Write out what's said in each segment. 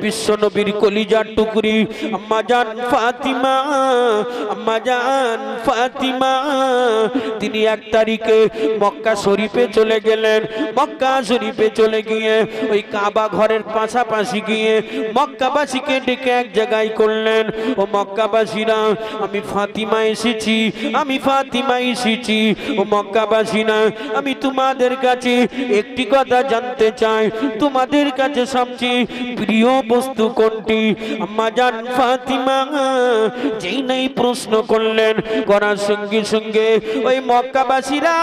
বিশ্ব নবীর কলিজার টুকরি আম্মা জান ফাতিমা, আম্মা জান ফাতিমা তিনি 1 তারিখে মক্কা শরীফে চলে গেলেন। মক্কা শরীফে চলে গিয়ে ওই কাবা ঘরের পাশাপাশি গিয়ে মক্কাবাসীকে ডেকে এক জায়গায় করলেন, ও মক্কাবাসীরা আমি ফাতিমা এসেছি, আমি ফাতিমা এসেছি। ও মক্কাবাসীরা আমি তোমাদের কাছে একটি কথা জানতে চাই, তোমাদের কাছে সবচেয়ে প্রিয় বস্তু কোনটি? আম্মা জান ফাতিমা যেই নাই প্রশ্ন করলেন, করার সঙ্গে সঙ্গে ওই মক্কাবাসীরা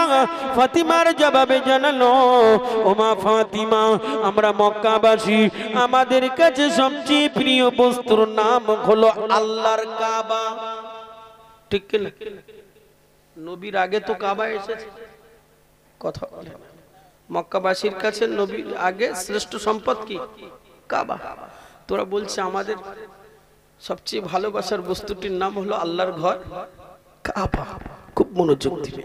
ফাতিমার জবাবে জানালো, ও মা ফাতিমা আমরা মক্কাবাসী, আমাদের কাছে সবচেয়ে প্রিয় বস্তুর নাম হলো আল্লাহর কাবা। ঠিক কি না? নবীর আগে তো কাবা এসেছে, কথা বলে মক্কাবাসীর কাছে নবীর আগে শ্রেষ্ঠ সম্পদ কি? কাবা। তোরা বলছে আমাদের সবচেয়ে ভালোবাসার বস্তুটির নাম হলো আল্লাহর ঘর কাবা। খুব মনোযোগ দিবে।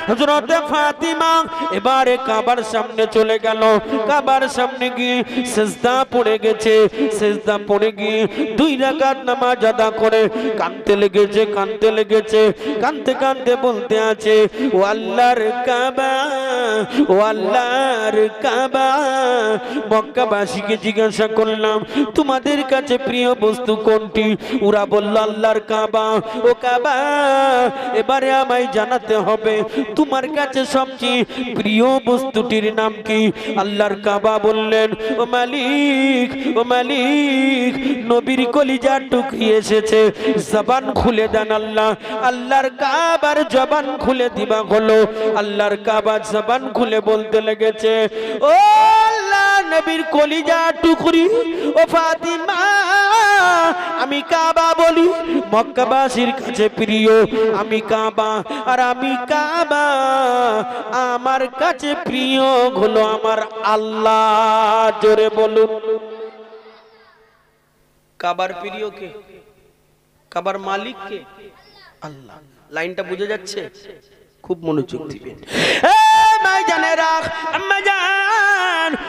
হযরত ফাতিমা এবারে কাবার সামনে চলে গেল। কাবার সামনে গিয়ে সিজদা পড়ে গেছে। সিজদা পড়ে গিয়ে 2 রাকাত নামাজ আদা করে কাঁদতে লেগেছে, কাঁদতে লেগেছে। কাঁদতে কাঁদতে বলতে আছে, ও আল্লাহর কাবা, ও আল্লাহর কাবা। মক্কাবাসীকে জিজ্ঞাসা করলাম, তোমাদের কাছে প্রিয় বস্তু কোনটি? ওরা বলল আল্লাহর কাবা। ও কাবা, এবারে আমায় জানাতে হবে তোমার কাছে সবচেয়ে প্রিয় বস্তুটির নাম কি? আল্লাহর কাবা বললেন, ও মালিক, ও মালিক নবীর কলিজার টুকরি এসেছে, জবান খুলে দেন আল্লাহ। আল্লাহর কাবার জবান খুলে দিবা হলো। আল্লাহর কাবা জবান খুলে বলতে লেগেছে, ও আল্লাহ নবীর কলিজার টুকরি, ও ফাতিমা আমি কাবা বলি, মক্কাবাসীর কাছে প্রিয় আমি কাবা, আর আমি কাবা আমার কাছে প্রিয় হলো আমার আল্লাহ। জোরে বলুন, কাবার প্রিয় কে? কাবার মালিক কে? আল্লাহ। লাইনটা বুঝে যাচ্ছে? খুব মনোযোগ দিবেন।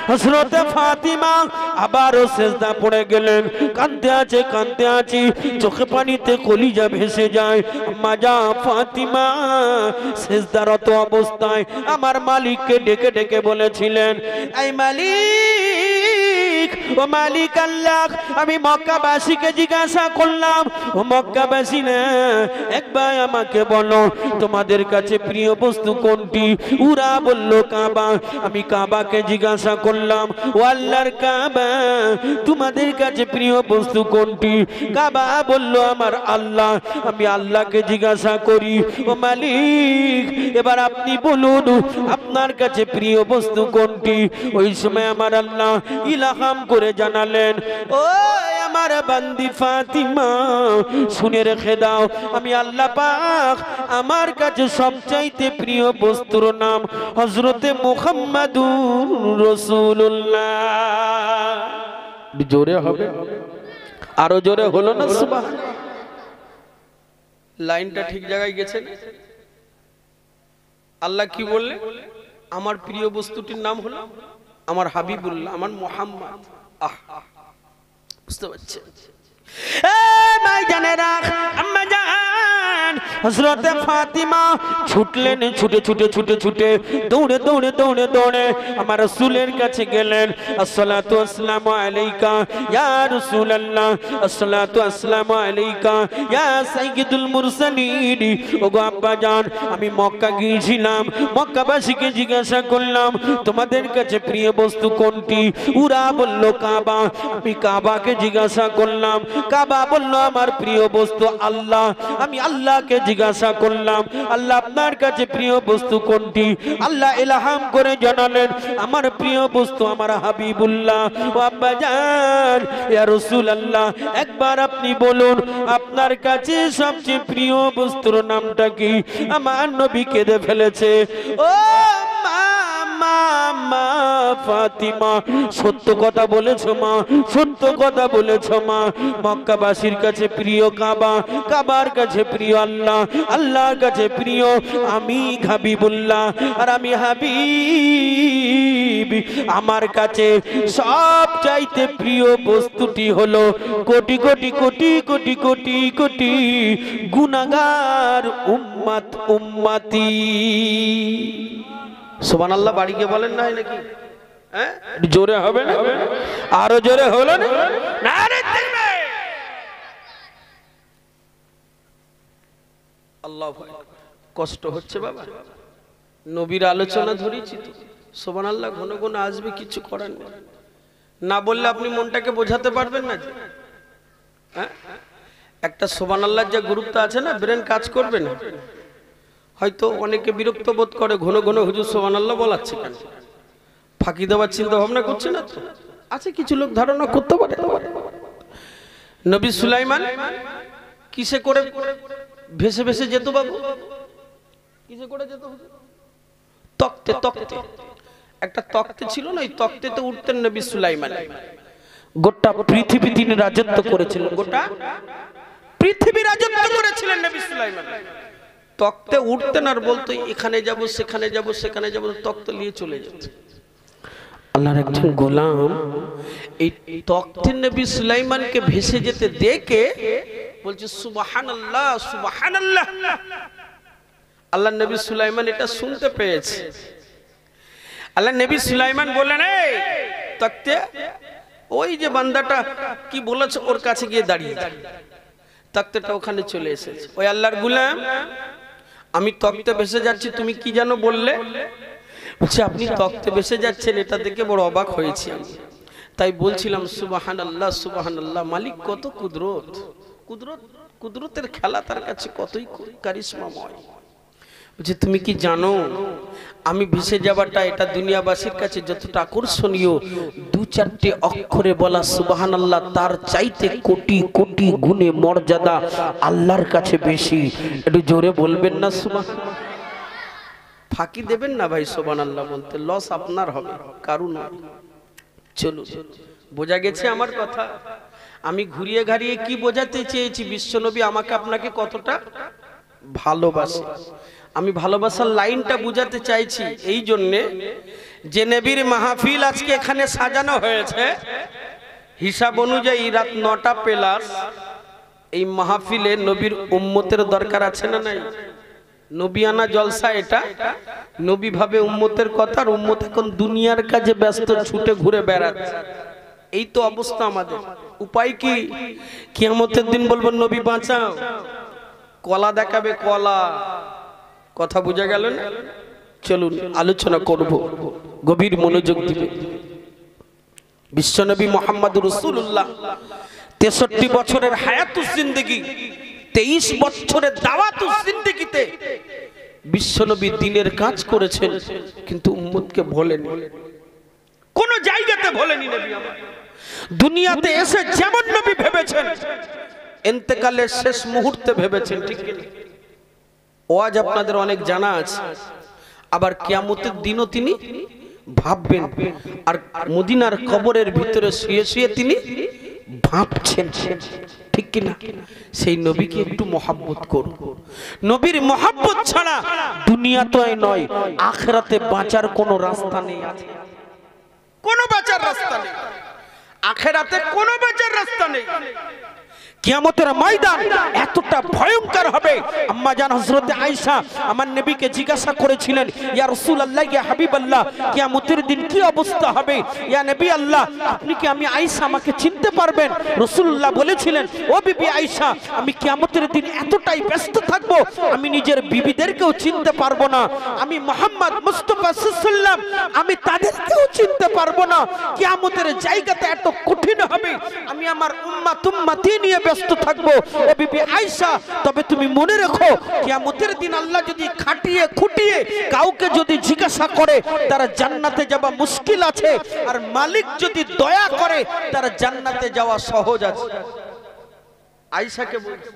হযরত ফাতিমা আবারও সিজদা পড়ে গেলেন। কাঁদতে আছে, কাঁদতে আছি, চোখে পানিতে কলিজা ভেসে যায়। আম্মা জান ফাতিমা সিজদারত অবস্থায় আমার মালিককে ডেকে ডেকে বলেছিলেন, এই মালিক, ও মালিক আল্লাহ, আমি মক্কাবাসীকে জিজ্ঞাসা করলাম, ও মক্কাবাসী না একবার আমাকে বলো তোমাদের কাছে প্রিয় বস্তু কোনটি? ওরা বলল কাবা। আমি কাবাকে জিজ্ঞাসা করলাম, ও আল্লাহর কাবা, তোমাদের কাছে প্রিয় বস্তু কোনটি? কাবা বলল আমার আল্লাহ। আমি আল্লাহকে জিজ্ঞাসা করি, ও মালিক এবার আপনি বলুন আপনার কাছে প্রিয় বস্তু কোনটি? ওই সময় আমার আল্লাহ ইলহাম করে জানালেন, ও আমার বান্দি ফাতিমা শুনে রেখে দাও, আমি আল্লাহ পাক আমার কাছে সবচাইতে প্রিয় বস্তুর নাম হযরতে মুহাম্মাদুর রাসূলুল্লাহ। জোরে হবে, আরো জোরে হলো না? সুবহানাল্লাহ। লাইনটা ঠিক জায়গায় গেছে। আল্লাহ কি বললেন? আমার প্রিয় বস্তুটির নাম হলো আমার হাবিবুল্লাহ, আমার মুহাম্মদ। বুঝতে পারছেন? হযরত ফাতিমা ছুটলেন, ছুটে ছুটে ছুটে ছুটে দৌড়ে দৌড়ে দৌড়ে দৌড়ে আমার রাসূলের কাছে গেলেন। আসসালাতু আসসালামু আলাইকা ইয়া রাসূলুল্লাহ, আসসালাতু আসসালামু আলাইকা ইয়া সাইয়্যিদুল মুরসালিন। ওগো আব্বা জান, আমি মক্কা গিয়েছিলাম, মক্কাবাসীকে জিজ্ঞাসা করলাম তোমাদের কাছে প্রিয় বস্তু কোনটি? ওরা বলল কাবা। আমি কাবাকে জিজ্ঞাসা করলাম, কাবা বলল আমার প্রিয় বস্তু আল্লাহ। আমি আল্লাহকে জিজ্ঞাসা করলাম, আল্লাহ আপনার কাছে প্রিয় বস্তু কোনটি? আল্লাহ ইলহাম করে জানালেন আমার প্রিয় বস্তু আমার হাবিবুল্লাহ। ও আব্বা জান, ইয়া রাসূলুল্লাহ একবার আপনি বলুন আপনার কাছে সবচেয়ে প্রিয় বস্তুর নামটা কি? আমার নবী কেঁদে ফেলেছে। ও মা ফাতিমা, সত্য কথা বলেছো মা, সত্য কথা বলেছো মা। মক্কাবাসীর কাছে প্রিয় কাবা, কাবার কাছে প্রিয় আল্লাহ, আল্লাহর কাছে প্রিয় আমি হাবিবুল্লাহ, আর আমি হাবিব আমার কাছে সব চাইতে প্রিয় বস্তুটি হলো কোটি কোটি কোটি কোটি কোটি কোটি গুনাহগার উম্মত উম্মতি। সুবহানাল্লাহ বাড়ি গিয়ে বলেন না, হয় নাকি? হ্যাঁ, জোরে হবে না? আরো জোরে হলো না? নারে তাকবীর! আল্লাহু আকবার। কষ্ট হচ্ছে বাবা, নবীর আলোচনা ধরেছি তো। সুবহানাল্লাহ ঘন ঘন আসবে, কিছু করার নেই। না বললে আপনি মনটাকে বোঝাতে পারবেন না যে, হ্যাঁ, একটা সুবহানাল্লাহ যে গ্রুপটা আছে না, ব্রেন কাজ করবে না। হয়তো অনেকে বিরক্ত বোধ করে, ঘন ঘন হুজুর সুবহানাল্লাহ বলাচ্ছে কেন, ফাঁকি দেওয়ার চিন্তা ভাবনা করছে না তো? আছে কিছু লোক ধারণা করতে পারে। নবী সুলাইমান কিসে করে ভেসে ভেসে যেত বাবু? কিসে করে যেত? তক্তে। তক্তে একটা তক্তে ছিল না, ওই তক্তেতে উঠতেন নবী সুলাইমান। গোটা পৃথিবী তিনি রাজত্ব করেছিলেন, গোটা পৃথিবী রাজত্ব করেছিলেন নবী সুলাইমান। তক্তে উঠতেন আর বলতো এখানে যাব সেখানে যাব সেখানে যাব, তক্তে নিয়ে চলে যেত। আল্লাহর একজন গোলাম এই তক্তে নবী সুলাইমানকে ভেসে যেতে দেখে বলছে সুবহানাল্লাহ সুবহানাল্লাহ। আল্লাহ নবী সুলাইমান এটা শুনতে পেয়েছে। আল্লাহ নবী সুলাইমান বললেন, এই তক্তে, ওই যে বান্দাটা কি বলেছে ওর কাছে গিয়ে দাঁড়িয়ে। তক্তেটা ওখানে চলে এসেছে। ওই আল্লাহর গোলাম, আমি তক্তে ভেসে যাচ্ছি, তুমি কি যেন বললে? বলছে আপনি তক্তে ভেসে যাচ্ছেন, এটা দেখে বড় অবাক হয়েছি আমি, তাই বলছিলাম সুবহানাল্লাহ সুবহানাল্লাহ। মালিক কত কুদরত, কুদরত কুদরতের খেলা তার কাছে কতই কারিশমাময়। বলছে তুমি কি জানো আমি ভেসে যাওয়াটা এটা দুনিয়াবাসীর কাছে যতটা আকর্ষণীয়, দু চারটে অক্ষরে বলা সুবহানাল্লাহ তার চাইতে কোটি কোটি গুণে মর্যাদা আল্লাহর কাছে বেশি। একটু জোরে বলবেন না সুবহানাল্লাহ? ফাঁকি দেবেন না ভাই সুবহানাল্লাহ বলতে, লস আপনার হবে, কারণ চলুন বোঝা গেছে আমার কথা। আমি ঘুরিয়ে ঘাড়িয়ে কি বোঝাতে চেয়েছি, বিশ্বনবী আমাকে আপনাকে কতটা ভালোবাসে। আমি ভালোবাসার লাইনটা বুঝাতে চাইছি এই জন্যে যে নবীর মাহফিল আজকে এখানে সাজানো হয়েছে, হিসাব অনুযায়ী রাত ৯টা প্লাস এই মাহফিলে নবীর উম্মতের দরকার আছে না নাই? নবিয়ানা জলসা এটা, নবী ভাবে উম্মতের কথা, আর উম্মত এখন দুনিয়ার কাজে ব্যস্ত, ছুটে ঘুরে বেড়াচ্ছে। এই তো অবস্থা আমাদের। উপায় কি? কিয়ামতের দিন বলবো নবী বাঁচাও, কলা দেখাবে, কলা। কথা বোঝা গেল না? চলুন আলোচনা করব, গভীর মনোযোগ দিবে। বিশ্বনবী মুহাম্মদ রাসূলুল্লাহ 63 বছরের হায়াতুস জিন্দেগি, 23 বছরের দাওয়াতুস জিন্দেগিতে বিশ্বনবী দ্বীনের কাজ করেছেন, কিন্তু উম্মতকে বলেন, কোন জায়গাতে বলেনি নবী আমার। দুনিয়াতে এসে যেমন নবী ভেবেছেন, ইন্তেকালের শেষ মুহূর্তে ভেবেছেন, ঠিক কি? ওয়াজ আপনাদের অনেক জানা আছে। আবার কিয়ামতের দিনও তিনি ভাববেন, আর মদিনার কবরের ভিতরে শুয়ে শুয়ে তিনি ভাবছেন, ঠিক কি না? সেই নবীকে একটু মহব্বত করুন। নবীর মহব্বত ছাড়া দুনিয়াতে নয় আখিরাতে বাঁচার কোনো রাস্তা নেই। আছে কোনো বাঁচার রাস্তা নেই, আখিরাতে কোনো বাঁচার রাস্তা নেই। কিয়ামতের ময়দান এতটা ভয়ঙ্কর হবে। আম্মা জান হযরত আয়েশা আমার নবীকে জিজ্ঞাসা করেছিলেন, ইয়া রাসূলুল্লাহ, ইয়া হাবিবাল্লাহ, কিয়ামতের দিন কি অবস্থা হবে? ইয়া নবী আল্লাহ, আপনি কি আমি আয়েশা আমাকে চিনতে পারবেন? রাসূলুল্লাহ বলেছিলেন, ও বিবি আয়েশা, আমি কিয়ামতের দিন এতটাই ব্যস্ত থাকব, আমি নিজের বিবিদেরকেও চিনতে পারবো না। আমি মুহাম্মদ মুস্তাফা সাল্লাল্লাহু আলাইহি ওয়াসাল্লাম, আমি তাদেরকেও চিনতে পারবো না। কিয়ামতের জায়গাতে এত কঠিন হবে, আমি আমার উম্মতি নিয়ে ব্যস্ত থাকবো। ও বিবি আয়েশা, তবে তুমি মনে রেখো, কিয়ামতের দিন আল্লাহ যদি খাটিয়ে খুটিয়ে কাউকে যদি জিজ্ঞাসা করে, তারা জান্নাতে যাওয়া মুশকিল আছে, আর মালিক যদি দয়া করে তারা জান্নাতে যাওয়া সহজ আছে। আয়েশাকে বলছে,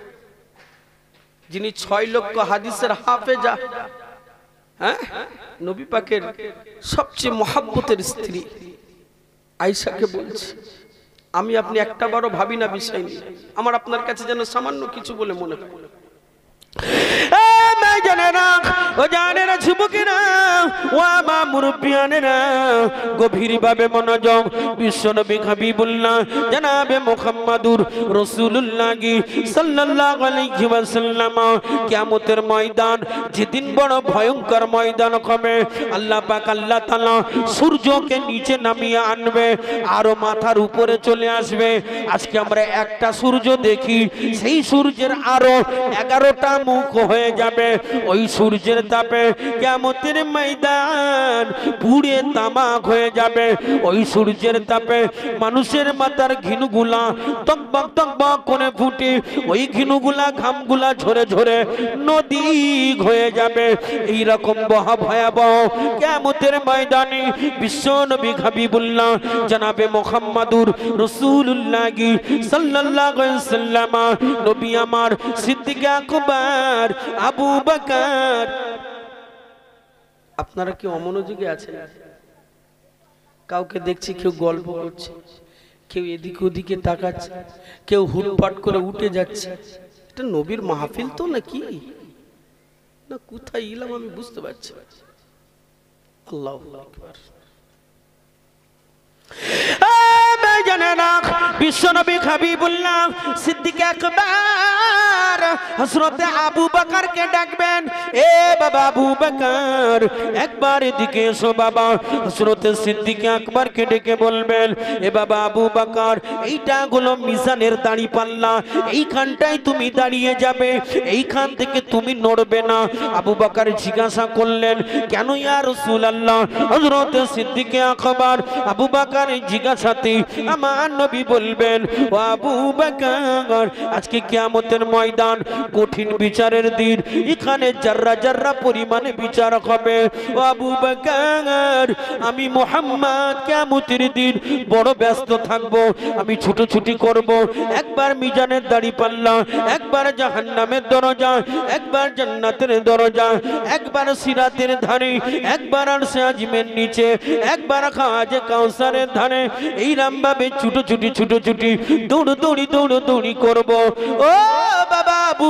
যিনি 6 লক্ষ হাদিসের হাফেজা, হ্যাঁ, নবী পাকের সবচেয়ে মহব্বতের স্ত্রী, আয়েশাকে বলছে, আমি আপনি একটা বারও ভাবি না বিষয় নিয়ে, আমার আপনার কাছে যেন সামান্য কিছু বলে মনে হয়। জানেরা ও জানেরা যুবকেরা ও মা মুরব্বিয়ানেরা গভীরভাবে মনোযোগ বিশ্বনবী হাবিবুল্লাহ জনাবে মুহাম্মাদুর রাসূলুল্লাহ সাল্লাল্লাহু আলাইহি ওয়াসাল্লাম কিয়ামতের ময়দান যেদিন বড় ভয়ঙ্কর ময়দান হবে আল্লাহ পাক আল্লাহ তাআলা সূর্যকে নিচে নামিয়ে আনবে আর মাথার উপরে চলে আসবে আজকে আমরা একটা সূর্য দেখি সেই সূর্যের আরো 11টা মুখ হয়ে যাবে ওই সূর্যের তাপে কিয়ামতের ময়দান পুড়ে তামাক হয়ে যাবে ওই সূর্যের তাপে মানুষের মাথার ঘিনুগুলা টকবক টকবক করে ফুটে ওই ঘিনুগুলা ঘামগুলা ঝরে ঝরে নদী হয়ে যাবে এই রকম ভয়াবহ কিয়ামতের ময়দানে বিশ্বনবী হাবিবুল্লাহ জনাবে মুহাম্মাদুর রাসূলুল্লাহ সাল্লাল্লাহু আলাইহি ওয়াসাল্লাম নবী আমার সিদ্দিক আকবর আবু বকর আপনারা কি অমনোযোগী আছেন কাউকে দেখছি কেউ গল্প করছে কেউ এদিকে ওদিকে তাকাচ্ছে কেউ হুটপাট করে উঠে যাচ্ছে এটা নবীর মাহফিল তো নাকি না কোথায় এলাম আমি বুঝতে পারছি আল্লাহু আকবার বিশ্বনবী হাবিবুল্লাহ সিদ্দিক আকবর হযরত আবু বকর কে ডাকবেন এ বাবা আবু বকর একবার এদিকে এসো বাবা হযরত সিদ্দিক আকবর কে ডেকে বলবেন এ বাবা আবু বকর এইটা হলো মিজানের দাড়ি পাল্লা এইখানটায় তুমি দাঁড়িয়ে যাবে এইখান থেকে তুমি নড়বে না আবু বকর জিজ্ঞাসা করলেন কেন ইয়া রাসূলুল্লাহ হযরত সিদ্দিক আকবর আবু বকর জিজ্ঞাসাতে আমার নবী বলবেন ও আবু বকর আজকে কিয়ামতের ময়দান কঠিন বিচারের দিন এখানে জাররা জাররা পরিমাণে বিচার হবে ও আবু বকর আমি মুহাম্মদ কিয়ামতের দিন বড় ব্যস্ত থাকব আমি ছুটোছুটি করব একবার মিজানের দাড়ি পাল্লা একবার জাহান্নামের দরজা একবার জান্নাতের দরজা একবার সিরাতের ধারে একবার আরশে আজিমের নিচে একবার খাজে কাউসারের ধারে এই রামভাবে ছুটোছুটি দৌড়ি করব ও বাবা আবু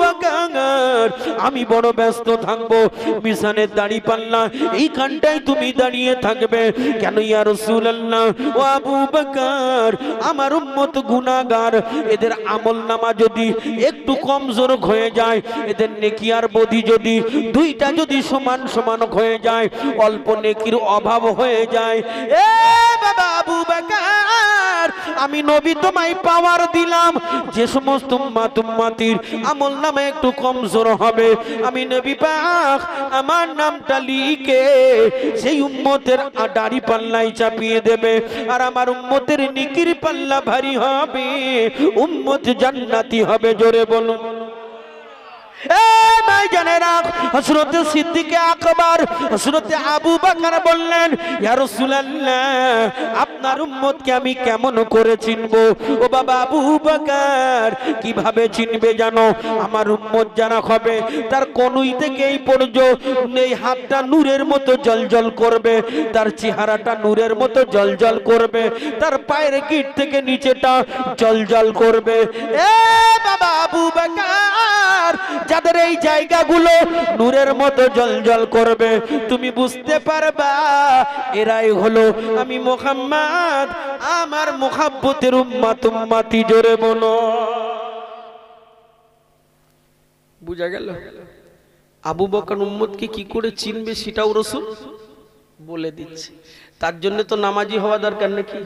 বকর আমি বড় ব্যস্ত থাকবো মিজানের দাড়ি পাল্লা এইখানটায় তুমি দাঁড়িয়ে থাকবে কেন ইয়া রাসূলুল্লাহ ও আবু বকর আমার উম্মত গুনাহগার এদের আমলনামা যদি একটু কমজোর হয়ে যায় এদের নেকি আর বদি যদি দুইটা যদি সমান সমান হয়ে যায় অল্প নেকির অভাব হয়ে যায় এ বাবা আবু বকর আমি নবী তোমায় পাওয়ার দিলাম যে সমস্ত উম্মতির আমলনামা একটু কমজোর হবে আমি নবী পাক আমার নামটা লিখে সেই উম্মতের দাড়ি পাল্লায় চাপিয়ে দেবে আর আমার উম্মতের নেকির পাল্লা ভারী হবে উম্মত জান্নাতি হবে জোরে বলুন হযরত সিদ্দিক আকবর হযরত আবু বকর বললেন ইয়া রাসূলুল্লাহ আপনার উম্মতকে আমি কেমন করে চিনবো ও বাবা আবু বকর কিভাবে চিনবে জানো আমার উম্মত যারা হবে তার কনুই থেকে এই পর্যন্ত এই হাতটা নূরের মতো জ্বলজ্বল করবে তার চেহারাটা নূরের মতো জ্বলজ্বল করবে তার পায়ের গিট থেকে নিচেটা জ্বলজ্বল করবে এ বাবা আবু বকর যাদের এই জায়গাগুলো নূরের মতো জ্বলজ্বল করবে তুমি বুঝতে পারবা এরাই হলো আমি মুহাম্মদ আমার মুহাব্বতের উম্মতি জোরে বলো বুঝা গেল আবু বকর উম্মতকে কি করে চিনবে সেটাও রাসূল বলে দিচ্ছে তার জন্য তো নামাজি হওয়া দরকার নাকি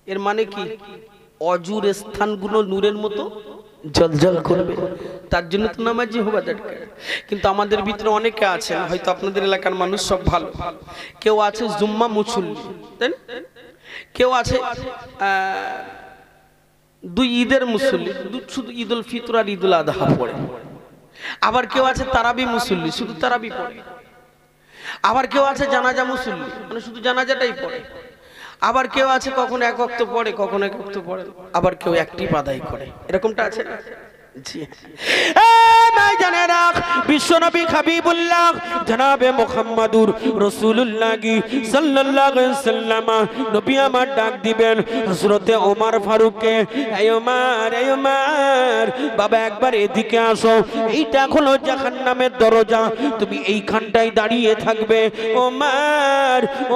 এর মানে কি অজুর স্থানগুলো নূরের মতো জলজল করবে তার জন্য তো নামাজি হওয়া দরকার কিন্তু আমাদের ভিতরে অনেকে আছেন হয়তো আপনাদের এলাকার মানুষ সব ভালো কেউ আছে জুম্মা মুসল্লি তাই কেউ আছে দুই ঈদের মুসল্লি শুধু ঈদুল ফিতর আর ঈদুল আযহা পড়ে আবার কেউ আছে তারাবি মুসল্লি শুধু তারাবি পড়ে আবার কেউ আছে জানাজা মুসল্লি মানে শুধু জানাজাটাই পড়ে আবার কেউ আছে কখনো এক ওয়াক্ত পড়ে কখনো এক ওয়াক্ত পড়ে আবার কেউ একটি আদায় করে এরকমটা আছে না জি জানে রাখ বিশ্বনবী হাবিবুল্লাহ জনাবে মুহাম্মাদুর রাসূলুল্লাহ সাল্লাল্লাহু আলাইহি সাল্লাম নবী আমার ডাক দিবেন হযরতে ওমর ফারুককে, এই ওমর বাবা একবার এদিকে আসো, এইটা হলো জাহান্নামের দরজা, তুমি এইখানটায় দাঁড়িয়ে থাকবে।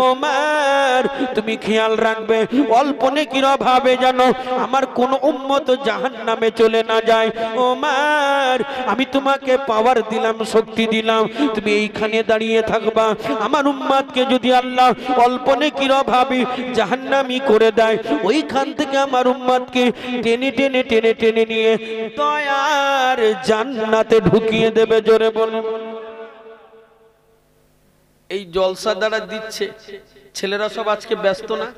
ওমর তুমি খেয়াল রাখবে অল্প নেকির অভাবে যেন আমার কোন উম্মত জাহান্নামে চলে না যায়। ওমর আমি তোমাকে পাওয়ার দিলাম, শক্তি দিলাম, তুমি এইখানে দাঁড়িয়ে থাকবা। আমার উম্মতকে যদি আল্লাহ অল্প নেকির অভাবে জাহান্নামী করে দেয়, ওইখান থেকে আমার উম্মতকে টেনে টেনে টেনে টেনে নিয়ে দয়ার জান্নাতে ঢুকিয়ে দেবে। জোরে বলুন। এই জলসা দ্বারা দিচ্ছে ছেলেরা সব আজকে ব্যস্ত না,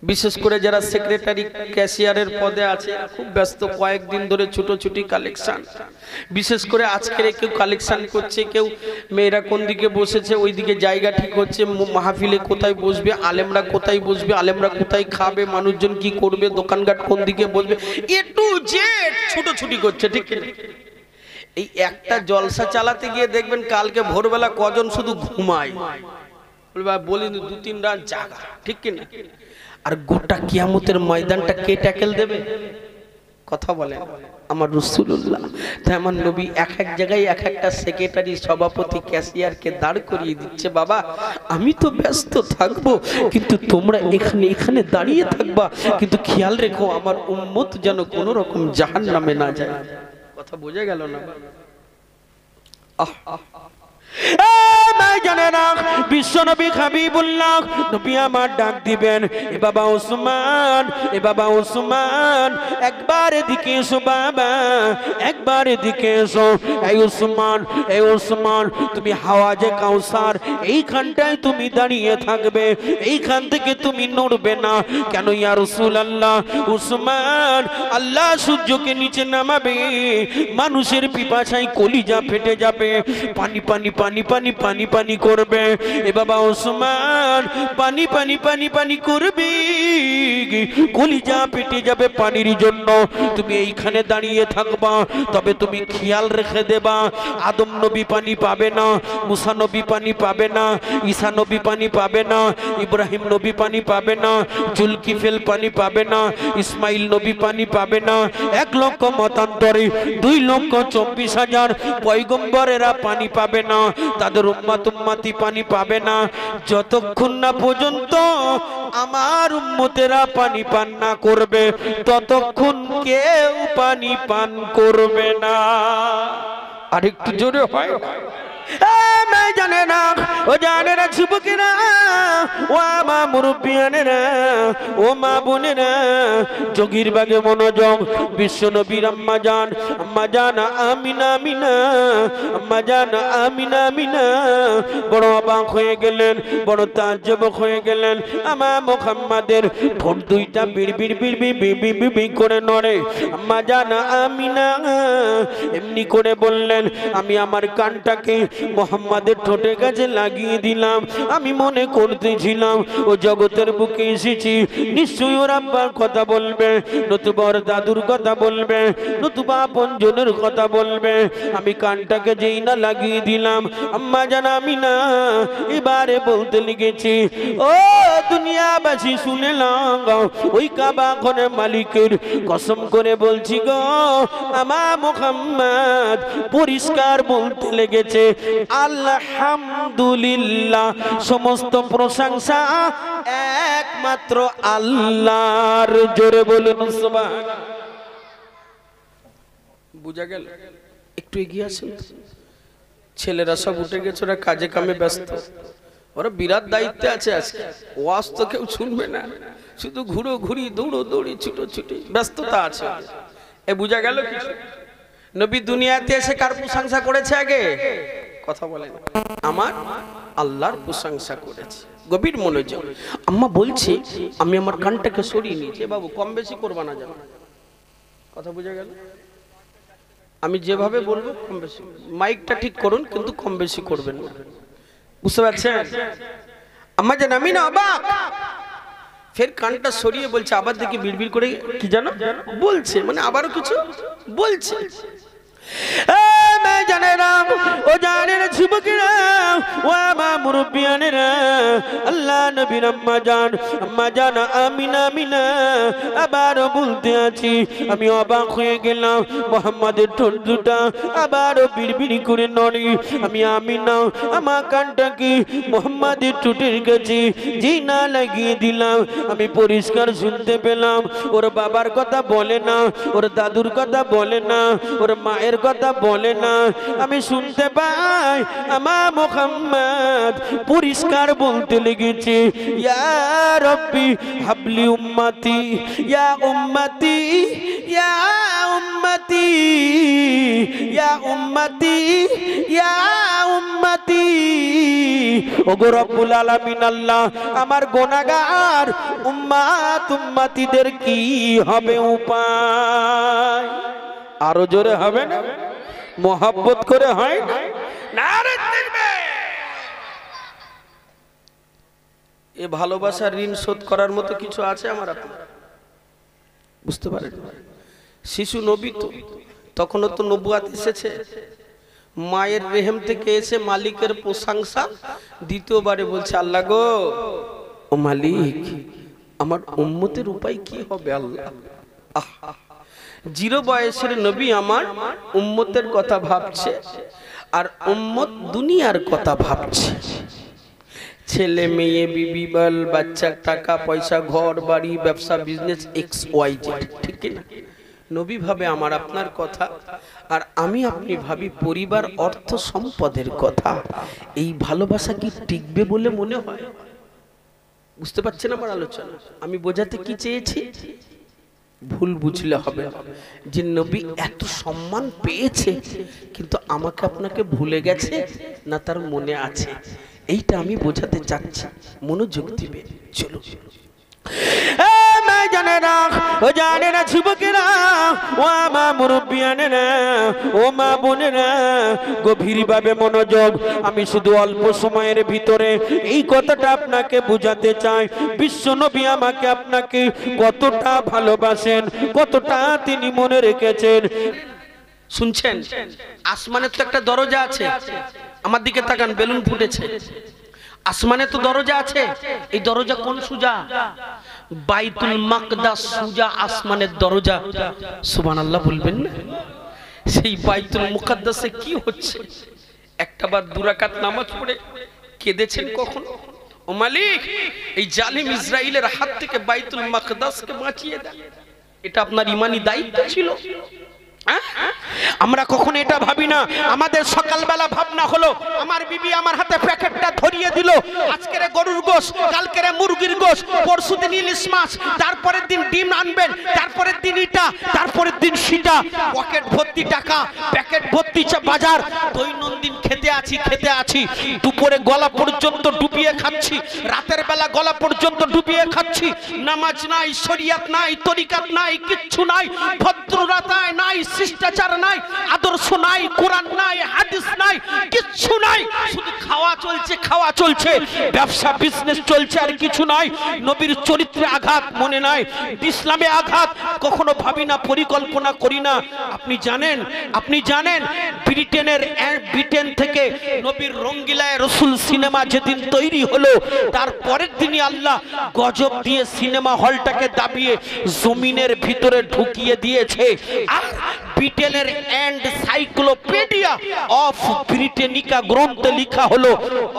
বিশেষ করে যারা সেক্রেটারি ক্যাশিয়ারের পদে আছে খুব ব্যস্ত, কয়েকদিন ধরে ছুটোছুটি কালেকশন, বিশেষ করে আজকের কেউ কালেকশন করছে, কেউ মেয়েরা কোন দিকে বসেছে ওই দিকে জায়গা ঠিক হচ্ছে, মাহফিলে কোথায় বসবে, আলেমরা কোথায় বসবে, আলেমরা কোথায় খাবে, মানুষজন কি করবে, দোকানঘাট কোন দিকে বসবে, এ টু জেড ছুটোছুটি করছে, ঠিক না? এই একটা জলসা চালাতে গিয়ে দেখবেন কালকে ভোরবেলা কজন শুধু ঘুমায়, বলি 2-3 রাত জাগা, ঠিক কিনা? আর গোটা কিয়ামতের ময়দানটা কে ট্যাকেল দেবে? কথা বলেন আমার রাসূলুল্লাহ। তাই আমার নবী এক এক জায়গায় এক একটা সেক্রেটারি, সভাপতি, ক্যাশিয়ারকে দাঁড় করিয়ে দিচ্ছে, বাবা আমি তো ব্যস্ত থাকবো কিন্তু তোমরা এখানে এখানে দাঁড়িয়ে থাকবা, কিন্তু খেয়াল রেখো আমার উম্মত যেন কোনো রকম জাহান্নামে না যায়। কথা বোঝা গেল না? বিশ্বনবী হাবিবুল্লাহ নবী আমার ডাক দিবেন, এ বাবা ওসমান, এ বাবা ওসমান একবার এদিকে এসো, বাবা একবার এদিকে এসো। এই ওসমান, এই ওসমান তুমি হাওয়াজে কাউসার এইখানটায় তুমি দাঁড়িয়ে থাকবে, এইখান থেকে তুমি নড়বে না। কেন ইয়া রাসূলুল্লাহ? ওসমান আল্লাহ সূর্যকে নিচে নামাবে, মানুষের পিপাসায় কলিজা ফেটে যাবে, পানি পানি পানি পানি পানি পানি করবে। এ বাবা ওসমান পানি পানি পানি পানি করবে, কলিজা পেটে যাবে পানির জন্য, তুমি এইখানে দাঁড়িয়ে থাকবা। তবে তুমি খেয়াল রেখে দেবা, আদম নবী পানি পাবে না, মুসা নবী পানি পাবে না, ঈসা নবী পানি পাবে না, ইব্রাহিম নবী পানি পাবে না, জুলকিফেল পানি পাবে না, ইসমাইল নবী পানি পাবে না। 1 লক্ষ মতান্তরে 2,24,000 পয়গম্বরেরা পানি পাবে না, তাদের উম্মত উম্মতি পানি পাবে না, যতক্ষণ না পর্যন্ত আমার উম্মতেরা পানি পান না করবে ততক্ষণ কেউ পানি পান করবে না। আরেকটু জোরে হয় জানে না, ও জানে না যুবকেরা, ও মা মুরব্বিয়ানেরা, ও মা বোনেরা, যোগীর বাগে মনোযোগ। বিশ্বনবীর আম্মা জান আমিনা আমিনা, আম্মা জান আমিনা আমিনা বড় অবাক হয়ে গেলেন, বড় তাজ্জব হয়ে গেলেন। আমার মুহাম্মাদের ঠোঁট দুইটা বিড় বিড় বিড় বিড় বিড় করে নড়ে। আম্মা জান আমিনা এমনি করে বললেন, আমি আমার কানটাকে মুহাম্মাদের ঠোঁটের কাছে লাগিয়ে দিলাম, আমি মনে করতেছিলাম ও জগতের বুকে এসেছি, নিশ্চয়ই ওর আব্বার কথা বলবে, নতুবা ওর দাদুর কথা বলবে, নতুবা আপনজনের কথা বলবে। আমি কানটাকে যেই না লাগিয়ে দিলাম, আম্মা জান আমিনা এবারে বলতে লেগেছি, ও দুনিয়াবাসী শুনে নাও, ওই কাবা ঘরের মালিকের কসম করে বলছি গো, আমার মুহাম্মদ পরিষ্কার বলতে লেগেছে, আলহামদুলিল্লাহ, সমস্ত প্রশংসা একমাত্র আল্লাহর। জোরে বলুন সুবহানাল্লাহ। বুঝা গেল? একটু এগিয়ে আসুন। ছেলেরা সব উঠে গেছে, ওরা কাজে কামে ব্যস্ত, ওরা বিরাট দায়িত্বে আছে। আজকে ওয়াজ তো কেউ শুনবে না, শুধু ঘুরো ঘুরি দৌড়ো দৌড়ি ছুটো ছুটি ব্যস্ততা আছে। এ বুঝা গেল কিছু? নবী দুনিয়াতে এসে কার প্রশংসা করেছে? আগে কথা বলেন, আমার আল্লাহর প্রশংসা করেছে। গভীর মনোযোগ। আম্মা বলছি, আমি আমার কানটাকে সরিয়ে নিয়েছি, বাবু কম বেশি করবা না যেন। কথা বুঝা গেল? আমি যেভাবে বলবো কম বেশি, মাইকটা ঠিক করুন কিন্তু কম বেশি করবেন না, বুঝতে পারছেন? আম্মা জান আমি না অবাক, ফের কানটা সরিয়ে বলছে, আবার দেখি বিড়বিড় করে কি জানো বলছে, মানে আবারও কিছু বলছে। ও জানেন যুবকেরা, ও আমার মুরব্বিয়ানেরা, আল্লাহ নবীর আম্মা জান আমিনা আমিনা আবার বলতে আছি। আমি অবাক হয়ে গেলাম, মোহাম্মদের ঠোঁট দুটা আবারও বিড়বিড়ি করে নড়ি। আমি আমিনা আমার কানটাকে মোহাম্মদের ঠোঁটের কাছে যেই না লাগিয়ে দিলাম, আমি পরিষ্কার শুনতে পেলাম ওর বাবার কথা বলে না, ওর দাদুর কথা বলে না, ওর মায়ের কথা বলে না। আমি শুনতে পাই আমার মুহাম্মদ পরিষ্কার বলতে লেগেছে, ইয়া রব্বি হাবলি উম্মতি, ইয়া উম্মতি, ইয়া উম্মতি, ইয়া উম্মতি, ইয়া উম্মতি। ওগো রব্বুল আলামিন আল্লাহ, আমার গুনাহগার উম্মত উম্মতিদের কি হবে উপায়? আরো জোরে হবে না? মোহাব্বত করে হয় না? নারে তাকবীর। এ ভালোবাসার ঋণ শোধ করার মতো কিছু আছে আমার আপনার? বুঝতে পারেন? শিশু নবী তো, তখনও তো নবুয়াত এসেছে, মায়ের রেহেম থেকে এসে মালিকের প্রশংসা দ্বিতীয়বারে বলছে, আল্লাহ গো, ও মালিক, আমার উম্মতের উপায় কি হবে আল্লাহ? আহা, 0 বয়সের নবী আমার উম্মতের কথা ভাবছে, আর উম্মত দুনিয়ার কথা ভাবছে। ছেলে মেয়ে, বিবি, বাল বাচ্চা, টাকা পয়সা, ঘর বাড়ি, ব্যবসা, বিজনেস, XYZ, ঠিক না? নবী ভাবে আমার আপনার কথা, আর আমি আপনি ভাবি পরিবার, অর্থ সম্পদের কথা। এই ভালোবাসা কি টিকবে বলে মনে হয়? বুঝতে পারছেন আমার আলোচনা? আমি বোঝাতে কি চেয়েছি? ভুল বুঝলে হবে যে নবী এত সম্মান পেয়েছে, কিন্তু আমাকে আপনাকে ভুলে গেছে না তার মনে আছে, এইটা আমি বোঝাতে চাচ্ছি। মনোযোগ দিবে। চলো ও জানেরা যুবকেরা, ও আমার মুরব্বিয়ানেরা, ও মা বোনেরা, গভীরভাবে মনোযোগ। আমি শুধু অল্প সময়ের ভিতরে এই কথাটা আপনাকে বুঝাতে চাই। বিশ্ব নবী আমাকে আপনাকে কতটা ভালোবাসেন, কতটা তিনি মনে রেখেছেন। শুনছেন? আসমানের তো একটা দরজা আছে, আমার দিকে তাকান, বেলুন ফুটেছে। আসমানে তো দরজা আছে, এই দরজা কোন সুজা? বাইতুল মাকদাস সুজা আসমানের দরজা। সুবহানাল্লাহ বলবেন না? সেই বাইতুল মুকাদ্দাসে কি হচ্ছে? একটা বার 2 রাকাত নামাজ পড়ে কেঁদেছেন কখন? ও মালিক, এই জালিম ইসরাইলের হাত থেকে বাইতুল মাকদাসকে বাঁচিয়ে দেন। এটা আপনার ঈমানি দায়িত্ব ছিল। আমরা কখনো এটা ভাবি না। আমাদের সকালবেলা ভাবনা হলো, আমার বিবি আমার হাতে প্যাকেটটা ধরিয়ে দিল, আজকের গরুর গোশ, কালকের মুরগির গোশ, পরশুদিন ইলিশ মাছ, তারপরের দিন ডিম আনবেন, তারপরের দিন ইটা, তারপরের দিন সিটা, পকেট ভর্তি টাকা, প্যাকেট ভর্তি বাজার, দৈনন্দিন খেতে আছি, দুপুরে গলা পর্যন্ত ডুবিয়ে খাচ্ছি, রাতের বেলা গলা পর্যন্ত ডুবিয়ে খাচ্ছি। নামাজ নাই, শরিয়াত নাই, তরিকাত নাই, কিচ্ছু নাই, ভদ্রতা নাই, শিষ্টাচার নাই, আদর্শ নাই, কোরআন নাই, হাদিস নাই, কিচ্ছু নাই। শুধু খাওয়া চলছে, ব্যবসা বিজনেস চলছে, আর কিছু নাই। নবীর চরিত্রে আঘাত মনে নাই, ইসলামে আঘাত কখনো ভাবি না, পরিকল্পনা করি না। আপনি জানেন ব্রিটেন থেকে নবীর রঙ্গিলায় রসুল সিনেমা যেদিন তৈরি হলো, তার পরের দিনই আল্লাহ গজব দিয়ে সিনেমা হলটাকে দাবিয়ে জমিনের ভিতরে ঢুকিয়ে দিয়েছে। আর ব্রিটেনের এনসাইক্লোপিডিয়া অফ ব্রিটেনিকা গ্রন্থে লেখা হলো,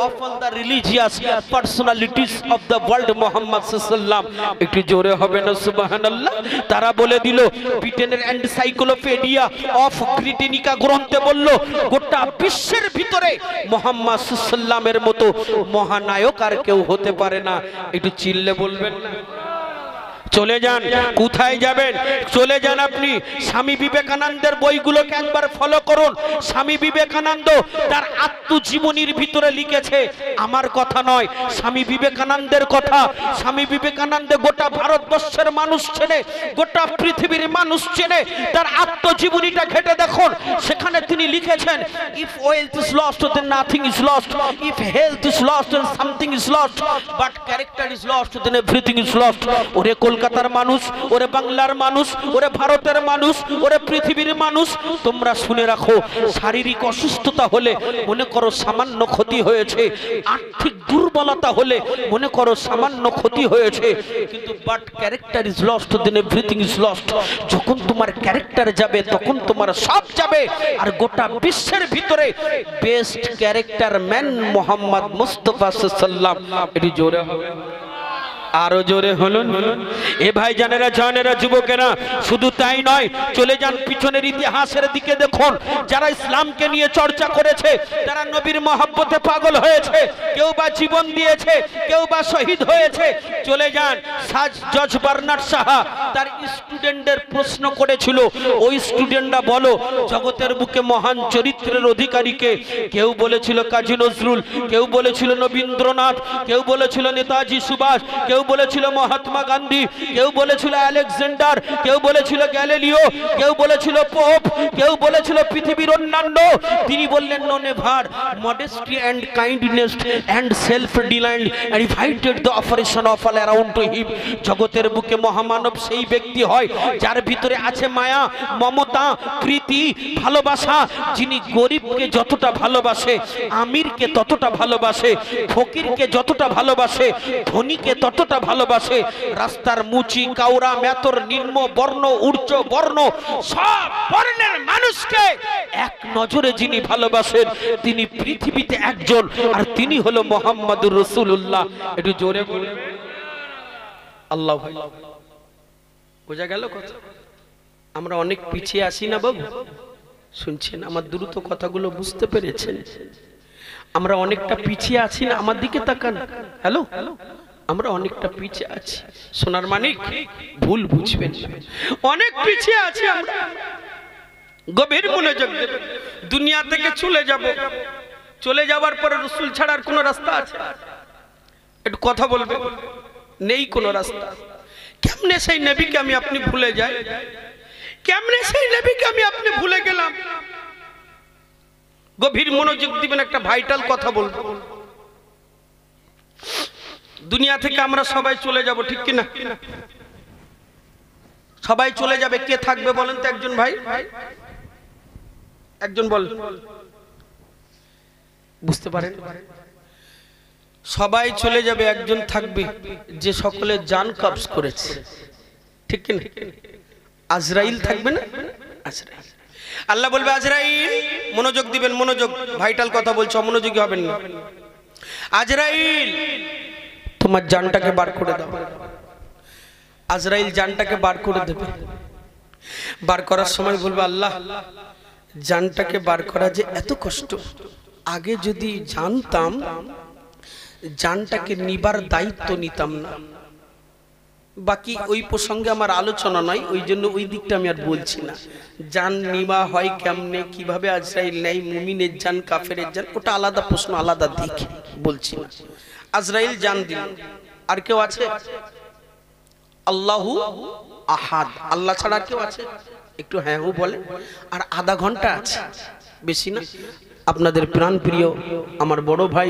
of all the religious personalities of the world Muhammad সাল্লাল্লাহু আলাইহি ওয়াসাল্লাম। একটু জোরে হবে না সুবহানাল্লাহ? তারা বলে দিল, ব্রিটেনের এনসাইক্লোপিডিয়া অফ ব্রিটেনিকা গ্রন্থে বলল, গোটা বিশ্বের ভিতরে মুহাম্মদ সাল্লাল্লাহু আলাইহি ওয়াসাল্লামের মতো মহানায়ক আর কেউ হতে পারে না। একটু চিল্লে বলবেন না? চলে যান। কোথায় যাবেন? চলে যান আপনি স্বামী বিবেকানন্দের বইগুলোকে একবার ফলো করুন। স্বামী বিবেকানন্দ তার আত্মজীবনীর ভিতরে লিখেছে, আমার কথা নয়, স্বামী বিবেকানন্দের কথা। স্বামী বিবেকানন্দ গোটা ভারতবর্ষের মানুষ চেনে, গোটা পৃথিবীর মানুষ চেনে। তার আত্মজীবনীটা ঘেটে দেখুন, সেখানে তিনি লিখেছেন, if wealth is lost then nothing is lost, if health is lost then something is lost, but character is lost then everything is lost. ওরে কলকাতার মানুষ, ওরে বাংলার মানুষ, ওরে ভারতের মানুষ, ওরে পৃথিবীর মানুষ, তোমরা শুনে রাখো, শারীরিক অসুস্থতা হলে মনে করো সামান্য ক্ষতি হয়েছে, আর্থিক দুর্বলতা হলে মনে করো সামান্য ক্ষতি হয়েছে, কিন্তু but character is lost then everything is lost. যখন তোমার ক্যারেক্টার যাবে তখন তোমার সব যাবে। আর গোটা বিশ্বের ভিতরে best character man Mohammad Mustafa সাল্লাল্লাহু আলাইহি ওয়াসাল্লাম। এটি জোরে হবে, আরো জোরে হলুন। এ ভাই জানেরা, জানেরা, যুবকেরা, শুধু তাই নয়, চলে যান পিছনের ইতিহাসের দিকে দেখুন। যারা ইসলামকে নিয়ে চর্চা করেছে, তারা নবীর মহব্বতে পাগল হয়েছে, কেউ বা জীবন দিয়েছে, কেউ বা শহীদ হয়েছে। চলে যান, জজ বার্নার্ড সাহা তার স্টুডেন্টদের প্রশ্ন করেছিল, ওই স্টুডেন্টরা বলো জগতের বুকে মহান চরিত্রের অধিকারীকে। কেউ বলেছিল কাজী নজরুল, কেউ বলেছিল রবীন্দ্রনাথ, কেউ বলেছিল নেতাজি সুভাষ, কেউ বলেছিল মহাত্মা গান্ধী, কেউ বলেছিল আলেকজান্ডার, কেউ বলেছিল গ্যালিলিও, কেউ বলেছিল পোপ, কেউ বলেছিল পৃথিবীর অন্যান্য। তিনি বললেন, no never, modesty and kindness and self denial riveted the operation of all around to him. জগতের বুকে মহামানব সেই ব্যক্তি হয় যার ভিতরে আছে মায়া, মমতা, প্রীতি, ভালোবাসা, যিনি গরিবকে যতটা ভালোবাসে, আমিরকে ততটা ভালোবাসে, ফকিরকে যতটা ভালোবাসে, ধনীকে ততটা ভালোবাসে, রাস্তার মুচি, কাউরা, মেতর, নিম্ন বর্ণ, উচ্চ বর্ণ, সব বর্ণের মানুষকে এক নজরে যিনি ভালোবাসেন, তিনি পৃথিবীতে একজন, আর তিনি হলো মুহাম্মদুর রাসূলুল্লাহ। একটু জোরে বলুন আল্লাহু আকবার। বোঝা গেল কথা? আমরা অনেক পিছিয়ে আসি না বাবু? শুনছেন আমার দ্রুত কথাগুলো, বুঝতে পেরেছেন? আমরা অনেকটা পিছিয়ে আছি না? আমার দিকে তাকান। হ্যালো, আমরা অনেকটা পিছিয়ে আছি। সোনার মানিক, ভুল বুঝবেন, অনেক পিছিয়ে আছি আমরা। গভীর মনোযোগ দেবেন। দুনিয়া থেকে চলে যাব, চলে যাওয়ার পরে রাসূল ছাড়ার কোন রাস্তা আছে? একটু কথা বলবে, নেই কোনো রাস্তা। কেমনে সেই নবীকে আমি আপনি ভুলে যাই? কেমনে সেই নবীকে আমি আপনি ভুলে গেলাম? গভীর মনোযোগ দিবেন, একটা ভাইটাল কথা বলবো। দুনিয়া থেকে আমরা সবাই চলে যাব, ঠিক কিনা? সবাই চলে যাবে, কে থাকবে বলেন তো? একজন ভাই, একজন বল, বুঝতে পারেন? সবাই চলে যাবে, একজন থাকবে যে সকলের জান কবজ করেছে, ঠিক কিনা? আজরাইল থাকবে না? আজরাইল। আল্লাহ বলবে, আজরাইল, মনোযোগ দিবেন, মনোযোগ, ভাইটাল কথা বলছো, অমনোযোগী হবেন না। আজরাইল, তোমার জানটাকে বার করে দাও। আজরাইল জানটাকে বার করে দেবে। বার করার সময় বলবে, আল্লাহ, জানটাকে বার করা যে এত কষ্ট, আগে যদি জানতাম জানটাকে নিবার দায়িত্ব নিতাম না। বাকি ওই প্রসঙ্গে আমার আলোচনা নয়, ওই জন্য ওই দিকটা আমি আর বলছি না। জান নিবা হয় কেমনে, কিভাবে আজরাইল নেই, মুমিনের জান, কাফেরের জান, ওটা আলাদা প্রশ্ন, আলাদা দিক, বলছি না। আজরাইল জান দিল। আর কেউ আছে? আল্লাহু আহাদ, আল্লাহ ছাড়া কেউ আছে? একটু হ্যাঁ ও বলে। আর আধা ঘন্টা আছে, বেশি না। আপনাদের প্রাণ প্রিয় আমার বড় ভাই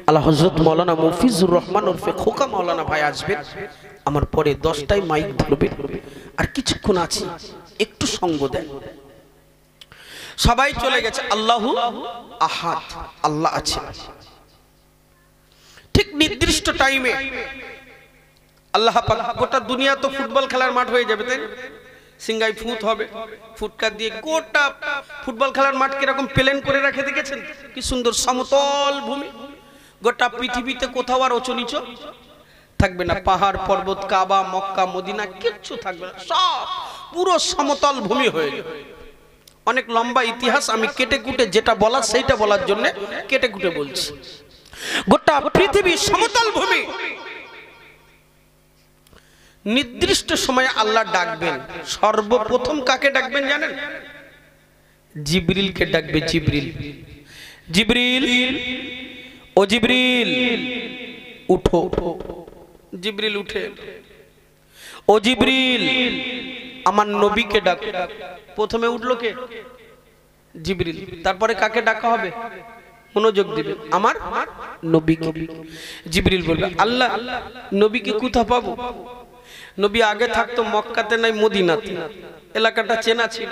আল্লাহ হযরত মাওলানা মফিজুর রহমান ওরফে খোকা মাওলানা ভাই আসবেন। আমার পরে 10টায় মাইক ধরবে। আর কিছুক্ষণ আছে, একটু সঙ্গ দেন। সবাই চলে গেছে, আল্লাহু আহাদ, আল্লাহ আছে। ঠিক নির্দিষ্ট টাইমে আল্লাহ পাক, গোটা দুনিয়া তো ফুটবল খেলার মাঠ হয়ে যাবে, তাই না? সিঙ্গাই ফুট হবে, ফুটকার দিয়ে গোটা ফুটবল খেলার মাঠ কিরকম প্লেন করে রাখে দেখেছেন? কি সুন্দর সমতল ভূমি। গোটা পৃথিবীতে কোথাও আর উঁচু নিচু থাকবে না, পাহাড় পর্বত, কাবা, মক্কা, মদিনা কিচ্ছু থাকবে না, সব পুরো সমতল ভূমি হয়ে যাবে। অনেক লম্বা ইতিহাস, আমি কেটে কুটে যেটা বলার সেইটা বলার জন্য কেটে কুটে বলছি। গোটা পৃথিবী সমতল ভূমি। নির্দিষ্ট সময়ে আল্লাহ ডাকবেন। সর্বপ্রথম কাকে ডাকবেন জানেন? জিবরিলকে ডাকবে। জিবরিল, জিবরিল, ও জিবরিল উঠো। জিবরিল উঠে, ও জিবরিল আমার নবীকে ডাক। প্রথমে উঠলো কে? জিবরিল। তারপরে কাকে ডাকা হবে? মনোযোগ দিবে, আমার নবীকে। জিবরিল বলবে আল্লাহ নবীকে কোথায় পাবো? নবী আগে থাকতো মক্কাতে, নাই মদিনাতে, এলাকাটা চেনা ছিল।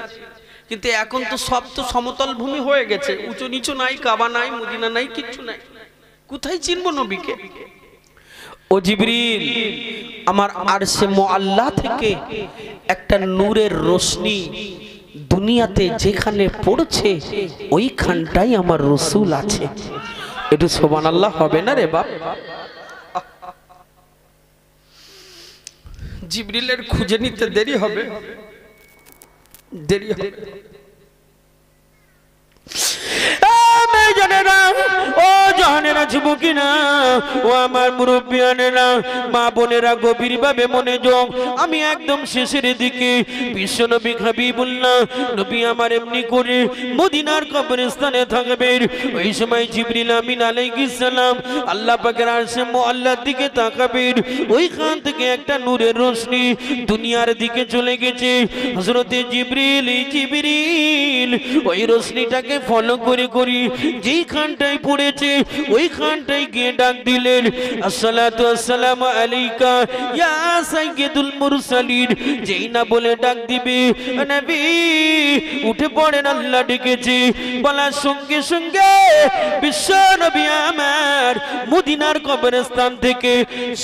কিন্তু এখন তো সব তো সমতল ভূমি হয়ে গেছে, উঁচু নিচু নাই, কাবা নাই, মদিনা নাই, কিচ্ছু নাই, কোথায় চিনবো নবীকে? ও জিবরিল আমার আরশে মুআল্লা থেকে একটা নূরের রোশনি দুনিয়াতে যেখানে পড়ছে ওইখানটাই আমার রসুল আছে। একটু সুবহানাল্লাহ হবে না রে বাপ? জিবরিলের খুঁজে নিতে দেরি হবে, দেরি হবে। ও জানেরা, যুবকিনা, ও আমার মুরব্বিয়ানেরা, মা বোনেরা, গভীর ভাবে মনোযোগ। আমি একদম শেষের দিকে বিশ্ব নবী হাবিবুল্লাহ নবী আমার এমনি করে মদিনার কবরস্থানে থাকবেন। ওই সময় জিবরিল আমিন আলাইহিস সালাম আল্লাহ পাকের আরশে মুআল্লার দিকে তাকাবেন। ওইখান থেকে একটা নূরের রোশনি দুনিয়ার দিকে চলে গেছে। হযরতে জিবরিল, জিবরিল ওই রোশনিটাকে ফলো করে করে যেইখানটায় পড়েছে ওইখানটায় গিয়ে ডাক দিলেন, আসসালাতু আসসালামু আলাইকা ইয়া সাইয়্যিদুল মুরসালিন। যেই না বলে ডাক দিবে নবী উঠে পড়েন, আল্লাহ ডেকেছে। বলার সঙ্গে সঙ্গে বিশ্ব নবী আমার মদিনার কবরস্থান থেকে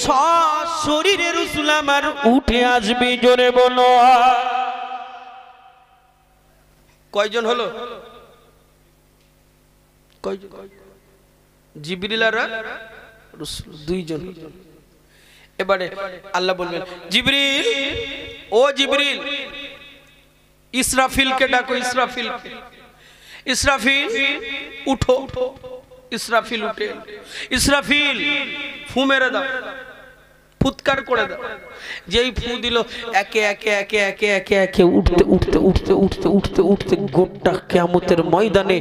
সশরীরে রাসূল আমার উঠে আসবে। জোরে বলো। কয়জন হলো? কয়জন? জিবরিল আর রাসূল দুইজন। এবারে আল্লাহ বলবেন জিবরিল, ও জিবরিল ইসরাফিলকে ডাকো। ইসরাফিল, ইসরাফিল উঠো। ইসরাফিল উঠে, ইসরাফিল ফু মেরে দাও, ফুৎকার করে দাও। যেই ফু দিল একে একে একে একে একে একে উঠতে উঠতে উঠতে উঠতে উঠতে উঠতে গোটা কিয়ামতের ময়দানে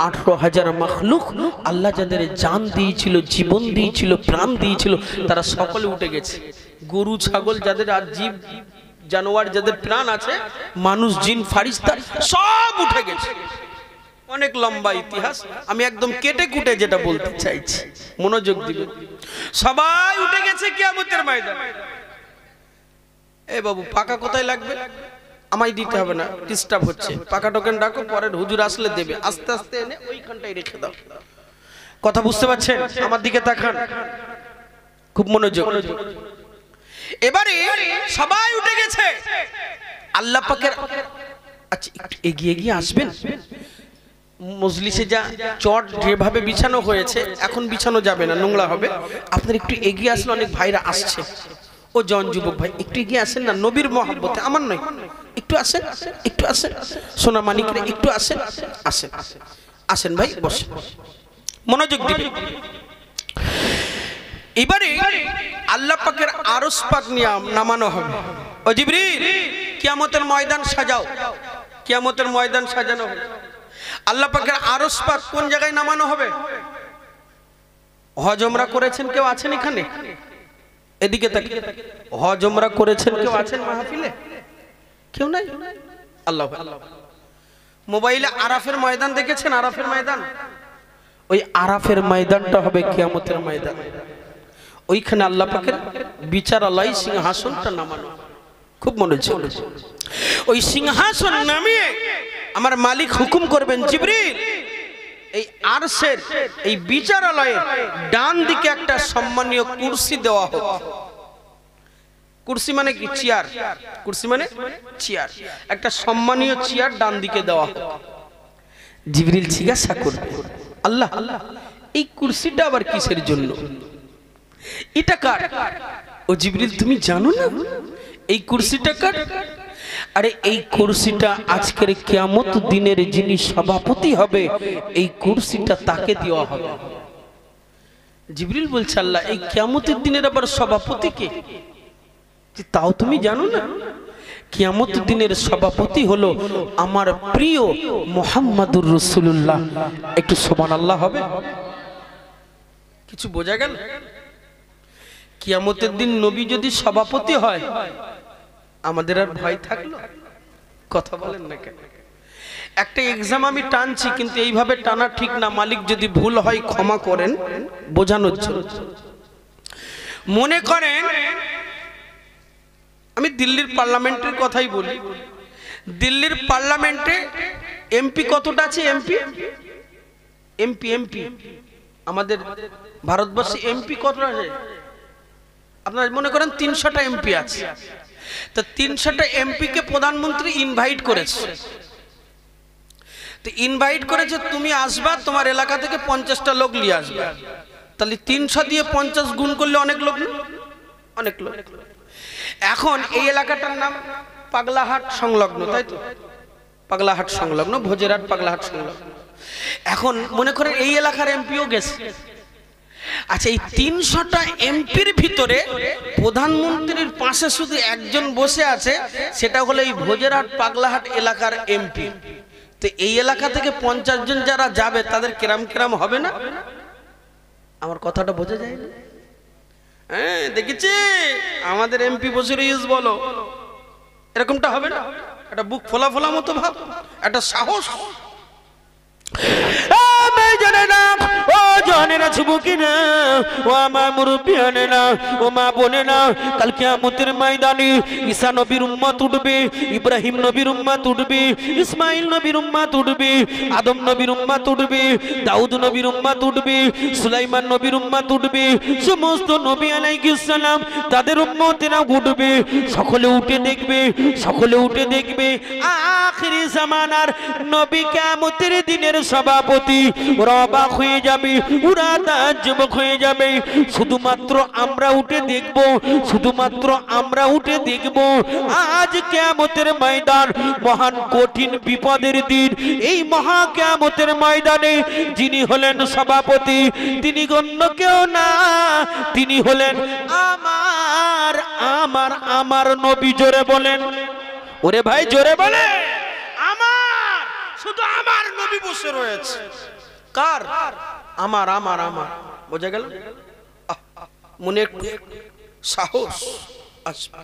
18,000 মাখলুক আল্লাহ যাদের জান দিয়েছিল, জীবন দিয়েছিল, প্রাণ দিয়েছিল, তারা সকলে উঠে গেছে। গরু ছাগল যাদের আর জীব জানোয়ার যাদের প্রাণ আছে, মানুষ জিন ফারিস্তা সব উঠে গেছে। অনেক লম্বা ইতিহাস, আমি একদম কেটে কুটে যেটা বলতে চাইছি, মনোযোগ দিবেন। সবাই উঠে গেছে কিয়ামতের ময়দানে। এ বাবু পাকা কোথায় লাগবে? আমায় দিতে হবে না, ডিস্টার্ব হচ্ছে। পাকা টোকেন ডাকো, পরের হুজুর আসলে দেবে। আস্তে আস্তে এনে ওইখানটায় রেখে দাও। কথা বুঝতে পারছেন? আমার দিকে তাকান, খুব মনোযোগ। এবারে সবাই উঠে গেছে। আল্লাহ পাকের, আচ্ছা একটু এগিয়ে গিয়ে আসবেন। মজলিসে যা চট যেভাবে বিছানো হয়েছে এখন বিছানো যাবে না, নোংরা হবে। আপনার একটু এগিয়ে আসলে অনেক ভাইরা আসছে। ও জন যুবক ভাই একটু এগিয়ে আসেন না, নবীর মহব্বতে, আমার নয়, একটু আসেন, একটু আসেন। সোনা মানিকরে একটু আসেন, আসেন, আসেন ভাই, বসেন, মনোযোগ দিবেন। এবারে আল্লাহ পাকের আরশ পাক নিয়ে নামানো হবে। ও জিবরিল কিয়ামতের ময়দান সাজাও। কিয়ামতের ময়দান সাজানো হবে। আল্লাহ পাকের আরশ পাক কোন জায়গায় নামানো হবে? হজ ওমরা করেছেন কেউ আছেন এখানে? এদিকে তাকিয়ে। হজ ওমরা করেছেন কেউ আছেন মাহফিলে? কেউ নাই? আল্লাহ। মোবাইলে আরাফের ময়দান দেখেছেন? আরাফের ময়দান, ওই আরাফের ময়দানটা হবে কিয়ামতের ময়দান। ওইখানে আল্লাহ পাকের বিচারালয় সিংহাসনটা নামানো। খুব মনোযোগ। ওই সিংহাসন নামিয়ে আমার মালিক হুকুম করবেন, জিবরিল এই আরশের এই বিচারালয়ের ডান দিকে একটা সম্মানীয় কুরসি দেওয়া হোক। কুরসি মানে কি? চেয়ার। কুরসি মানে চেয়ার। একটা সম্মানীয় চেয়ার ডান দিকে দেওয়া হোক। জিবরিল জিজ্ঞাসা করবে, আল্লাহ এই কুরসিটা আবার কিসের জন্য? এটা কার? ও জিবরিল তুমি জানো না এই কুরসিটা কার? আরে এই কুরসিটা আজকের কিয়ামত দিনের যিনি সভাপতি হবে এই কুরসিটা তাকে দেওয়া হবে। জিবরিল বলছে আল্লাহ এই কিয়ামতের দিনের আবার সভাপতি কে? তাও তুমি জানো না কিয়ামত দিনের সভাপতি হলো আমার প্রিয় মুহাম্মাদুর রাসূলুল্লাহ। একটু সুবহানাল্লাহ হবে? কিছু বোঝা গেল? কিয়ামতের দিন নবী যদি সভাপতি হয় আমাদের আর ভয় থাকলো? কথা বলেন না কেন? একটা এক্সাম আমি টানছি, কিন্তু এইভাবে টানা ঠিক না। মালিক যদি ভুল হয় ক্ষমা করেন, বোঝানোর জন্য। মনে করেন আমি দিল্লির পার্লামেন্টের কথাই বলি। দিল্লির পার্লামেন্টে এমপি কতটা আছে? এমপি আমাদের ভারতবর্ষে এমপি কতটা আছে? আপনারা মনে করেন 300টা এমপি আছে। তো 300টা এমপি কে প্রধানমন্ত্রী ইনভাইট করেছে। তো ইনভাইট করেছে, তুমি আসবা, তোমার এলাকা থেকে 50টা লোক নিয়ে আসবে। তাহলে 300 দিয়ে 50 গুণ করলে অনেক লোক, অনেক লোক। এখন এই এলাকাটার নাম পাগলাহাট সংলগ্ন, তাই তো? পাগলাহাট সংলগ্ন, ভোজেরহাট পাগলাহাট সংলগ্ন। এখন মনে করেন এই এলাকার এমপিও গেছে। আচ্ছা, এই 300টা এমপির ভিতরে প্রধানমন্ত্রীর পাশে শুধু একজন বসে আছে, সেটা হলো এই ভোজেরহাট পাগলাহাট এলাকার এমপি। তো এই এলাকা থেকে 50 জন যারা যাবে তাদের কেরাম কেরাম হবে না? আমার কথাটা বোঝা যায় না? হ্যাঁ, দেখেছি আমাদের এমপি বসে রয়েছে, বলো এরকমটা হবে না? একটা বুক ফোলা ফোলা মতো ভাব, একটা সাহস। ঈসা নবীর উম্মত উঠবে, ইব্রাহিম নবীর উম্মত উঠবে, ইসমাইল নবীর উম্মত উঠবে, আদম নবীর উম্মত উঠবে, দাউদ নবীর উম্মত উঠবে, সুলাইমান নবীর উম্মত উঠবে, সমস্ত নবী আলাইহিস সালাম তাদের উম্মতেরা উঠবে। সকলে উঠে দেখবে, সকলে উঠে দেখবে আখিরি জামানার নবী কিয়ামতের দিনের সভাপতি। ওরা অবাক হয়ে যাবে, ওরা তাজ্জুব হয়ে যাবে। শুধুমাত্র আমরা উঠে দেখব, শুধুমাত্র আমরা উঠে দেখব। আজ কিয়ামতের ময়দান মহান কঠিন বিপদের দিন। এই মহা কিয়ামতের ময়দানে যিনি হলেন সভাপতি, তিনি অন্য কেউ না, তিনি হলেন আমার আমার আমার নবী। জোরে বলেন, ওরে ভাই জোরে বলে। আমার, শুধু আমার নবী বসে রয়েছে। কার? আমার আমার আমার। বোঝা গেল? মনে একটু সাহস আসবে।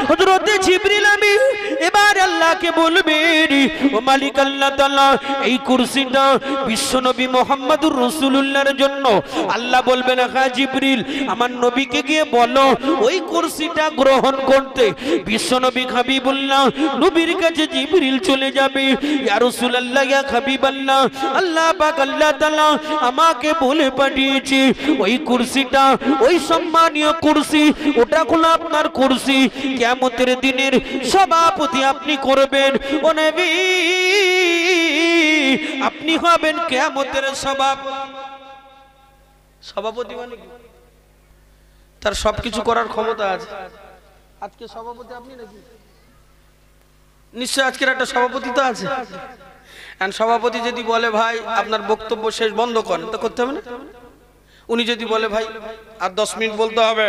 হযরত জিবরিল আমিন এবার আল্লাহকে বলবেন, ও মালিক আল্লাহ তাআলা, এই কুরসিটা বিশ্বনবী মুহাম্মদুর রাসূলুল্লাহর জন্য। আল্লাহ বলবেন, হ্যাঁ জিবরিল, আমার নবীকে গিয়ে বলো ওই কুরসিটা গ্রহণ করতে। বিশ্বনবী হাবিবুল্লাহ নবীর কাছে জিবরিল চলে যাবে, ইয়া রাসূলুল্লাহ, ইয়া হাবিবাল্লাহ, আল্লাহ পাক আল্লাহ তাআলা আমাকে বলে পাঠিয়েছে ওই কুরসিটা, ওই সম্মানীয় কুরসি, ওটা হলো আপনার কুরসি। কিয়ামতের দিনের সভাপতি আপনি করবেন। ও নবী, আপনি হবেন কিয়ামতের সভাপতি। মানে কি? তার সবকিছু করার ক্ষমতা আছে। আজকে সভাপতি আপনি নাকি? নিশ্চয় আজকের একটা সভাপতি তো আছে। আর সভাপতি যদি বলে ভাই আপনার বক্তব্য শেষ, বন্ধ করেন, তো করতে হবে না? উনি যদি বলে ভাই আর 10 মিনিট বলতে হবে,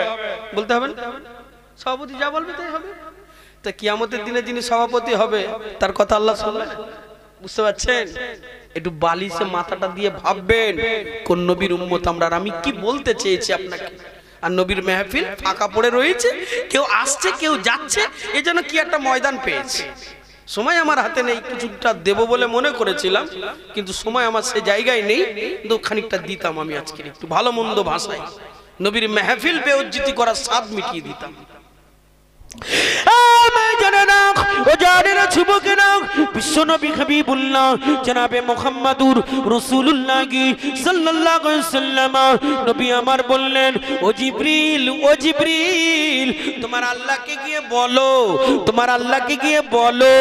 বলতে হবে না? সভাপতি যা বলবে তাই হবে। তা কিয়ামতের দিনে যিনি সভাপতি হবে তার কথা আল্লাহ শুনবেন। বুঝতে পারছেন? একটু বালিশে মাথাটা দিয়ে ভাববেন কোন নবীর উম্মত আমরা। আমি কি বলতে চেয়েছি আপনাকে? আর নবীর মেহফিল ফাঁকা পড়ে রয়েছে, কেউ আসছে কেউ যাচ্ছে, এজন্য কি একটা ময়দান পেয়েছে। সময় আমার হাতে নেই, কিছুটা দেব বলে মনে করেছিলাম, কিন্তু সময় আমার সে জায়গায় নেই। কিন্তু খানিকটা দিতাম আমি আজকে একটু ভালো মন্দ ভাষায়, নবীর মেহফিল বেউজ্জতি করার স্বাদ মিটিয়ে দিতাম। বিশ্বনবী হাবিবুল্লাহ জনাবে মুহাম্মাদুর রাসূলুল্লাহ সাল্লাল্লাহু আলাইহি ওয়াসাল্লাম নবী আমার বললেন, ও জিবরিল, ও জিবরিল, তোমার আল্লাহকে গিয়ে বলো, তোমার আল্লাহকে গিয়ে বলো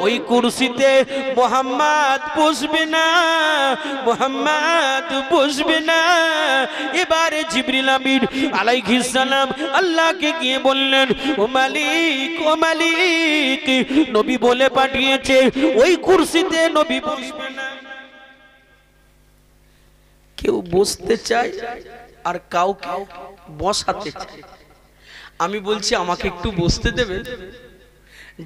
ওই কুরসিতে মুহাম্মদ বসবে না, মুহাম্মদ বসবে না। এবারে জিবরিল আমিন আলাইহিস সালাম আল্লাহকে গিয়ে বললেন, ও মালিক, ও মালিক, নবী বলে পাঠিয়েছে ওই কুরসিতে নবী বসবে না। কেউ বসতে চায় আর কাউকে বসাতে চায়। আমি বলছি আমাকে একটু বসতে দেবে,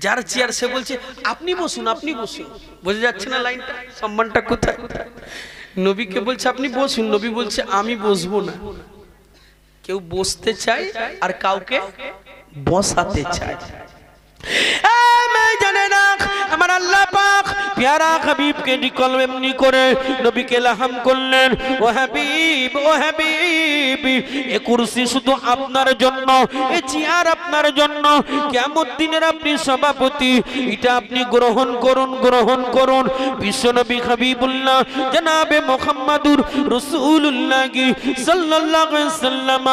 যার চেয়ার সে বলছে আপনি বসুন আপনি বসুন। বোঝা যাচ্ছে না লাইনটা, সম্মানটা কোথায়? নবীকে বলছে আপনি বসুন, নবী বলছে আমি বসবো না। কেউ বসতে চায় আর কাউকে বসাতে চায়। জানে না আমার আল্লাহ পাক প্যারা হাবিবকে নিকল এমনি করে নবীকে লাহাম করলেন, ও হাবিব ও হাবিব, এই কুরসি শুধু আপনার জন্য, এই চেয়ার আপনার জন্য, কিয়ামত দিনের আপনি সভাপতি, এটা আপনি গ্রহণ করুন গ্রহণ করুন। বিশ্বনবী হাবিবুল্লাহ জনাবে মুহাম্মাদুর রাসূলুল্লাহ সাল্লাল্লাহু আলাইহি ওয়াসাল্লাম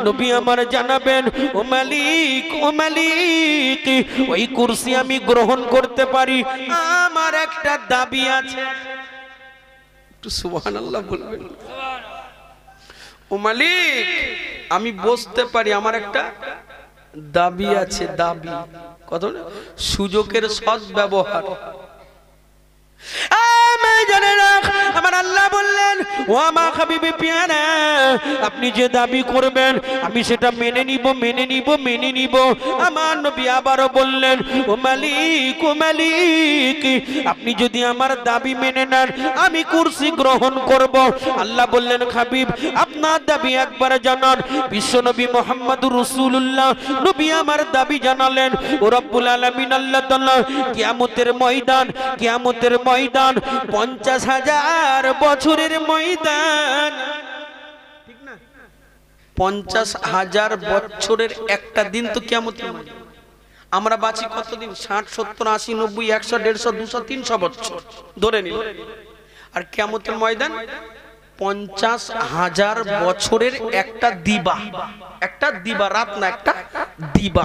নবী আমার জানাবেন, ও মালিক ও মালিক, ওই কুরসি আমি গ্রহণ করতে পারি, আমার একটা দাবি আছে। একটু সুবহানাল্লাহ বলবেন। ও মালিক আমি বসতে পারি, আমার একটা দাবি আছে। দাবি কত? সুযোগের সৎ ব্যবহার। আমার আল্লাহ বললেন, ও আমার হাবিবে পিয়ারা, আপনি যে দাবি করবেন আমি সেটা মেনে নিব মেনে নিব মেনে নিব। আমার নবী আবারও বললেন, ও মালিক ও মালিক, আপনি যদি আমার দাবি মেনে নেন আমি কুরসি গ্রহণ করব। আল্লাহ বললেন, হাবিব আপনার দাবি একবার জানান। বিশ্বনবী মুহাম্মদুর রাসূলুল্লাহ নবী আমার দাবি জানালেন। ও রব্বুল আলামিন আল্লাহ তাআলা কিয়ামতের ময়দান, কিয়ামতের ময়দান 50,000 বছরের ময়দান, ঠিক না? 50,000 বছরের একটা দিন তো কিয়ামতের ময়দান। আমরা বাঁচি কতদিন? 60, 70, 80, 90, 100, 150, 200, 300 বছর ধরে নিল। আর কিয়ামতের ময়দান 50,000 বছরের একটা দিবা, একটা দিবা রাত না, একটা দিবা।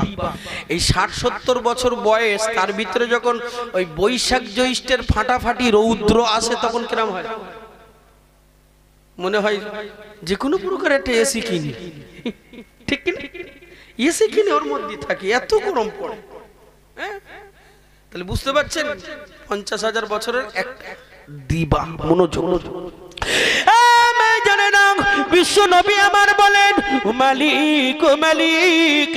এই 60-70 বছর বয়স, তার ভিতরে যখন ওই বৈশাখ জ্যৈষ্ঠের ফাটাফাটি রৌদ্র আসে তখন কিরম হয়? মনে হয় যে কোনো প্রকার একটা এসি কিনি, ঠিক কিনা? এসি কিনে ওর মধ্যে থাকি, এত গরম পড়ে। তাহলে বুঝতে পারছেন 50,000 বছরের একটা দিবা। মনোযোগ। বিশ্ব নবী আমার বলেন, ও মালিক ও মালিক,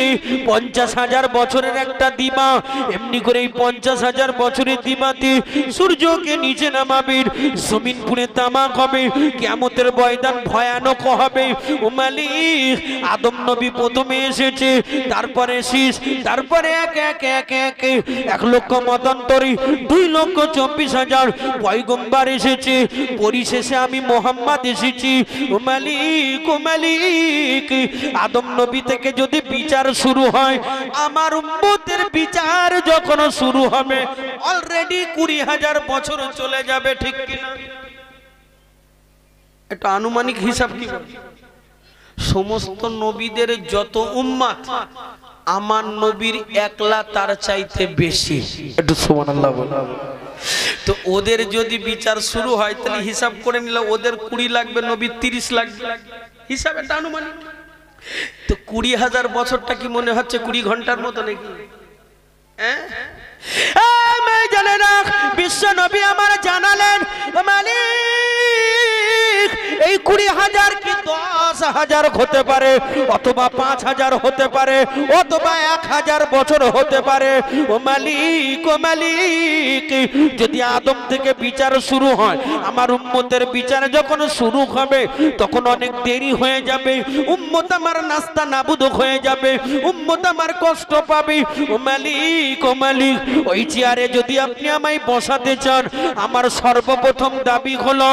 50,000 বছরের একটা দিবা, এমনি করে এই 50,000 বছরের দিবাতে সূর্যকে নিচে নামাবেন, জমিন পুড়ে তামাক হবে, কিয়ামতের ময়দান ভয়ানক হবে। ও মালিক, আদম নবী প্রথমে এসেছে, তারপরে শীষ, তারপরে একে 1 লক্ষ মতান্তরী, 2,24,000 পয়গম্বর এসেছে, পরিশেষে আমি মুহাম্মদ এসেছি। ও মালিক ও মালিক, আদম নবী থেকে যদি বিচার শুরু হয়, আমার উম্মতের বিচার যখন শুরু হবে অলরেডি 20,000 বছর চলে যাবে, ঠিক কিনা? এটা আনুমানিক হিসাব কি বলে? সমস্ত নবীদের যত উম্মত, আমার নবীর একলা তার চাইতে বেশি। একটু সুবহানাল্লাহ বলো। তো ওদের যদি বিচার শুরু হয় তাহলে হিসাব করে নিলে ওদের 20 লাগবে, নবীর 30 লাগবে, হিসাব এটা আনুমানিক। তো 20,000 বছরটা কি মনে হচ্ছে 20 ঘন্টার মতো নাকি? জানে না বিশ্ব নবী আমার জানালেন, মালিক এই 20,000 কি 10,000 হতে পারে, অথবা 5,000 হতে পারে, অথবা 1,000 বছর হতে পারে। ও মালিক ও মালিক, যদি আদম থেকে বিচার শুরু হয়, আমার উম্মতের বিচার যখন শুরু হবে তখন অনেক দেরি হয়ে যাবে, উম্মত আমার নাস্তা নাবুদ হয়ে যাবে, উম্মত আমার কষ্ট পাবে। ও মালিক ও মালিক, ওই চেয়ারে যদি আপনি আমায় বসাতে চান, আমার সর্বপ্রথম দাবি হলো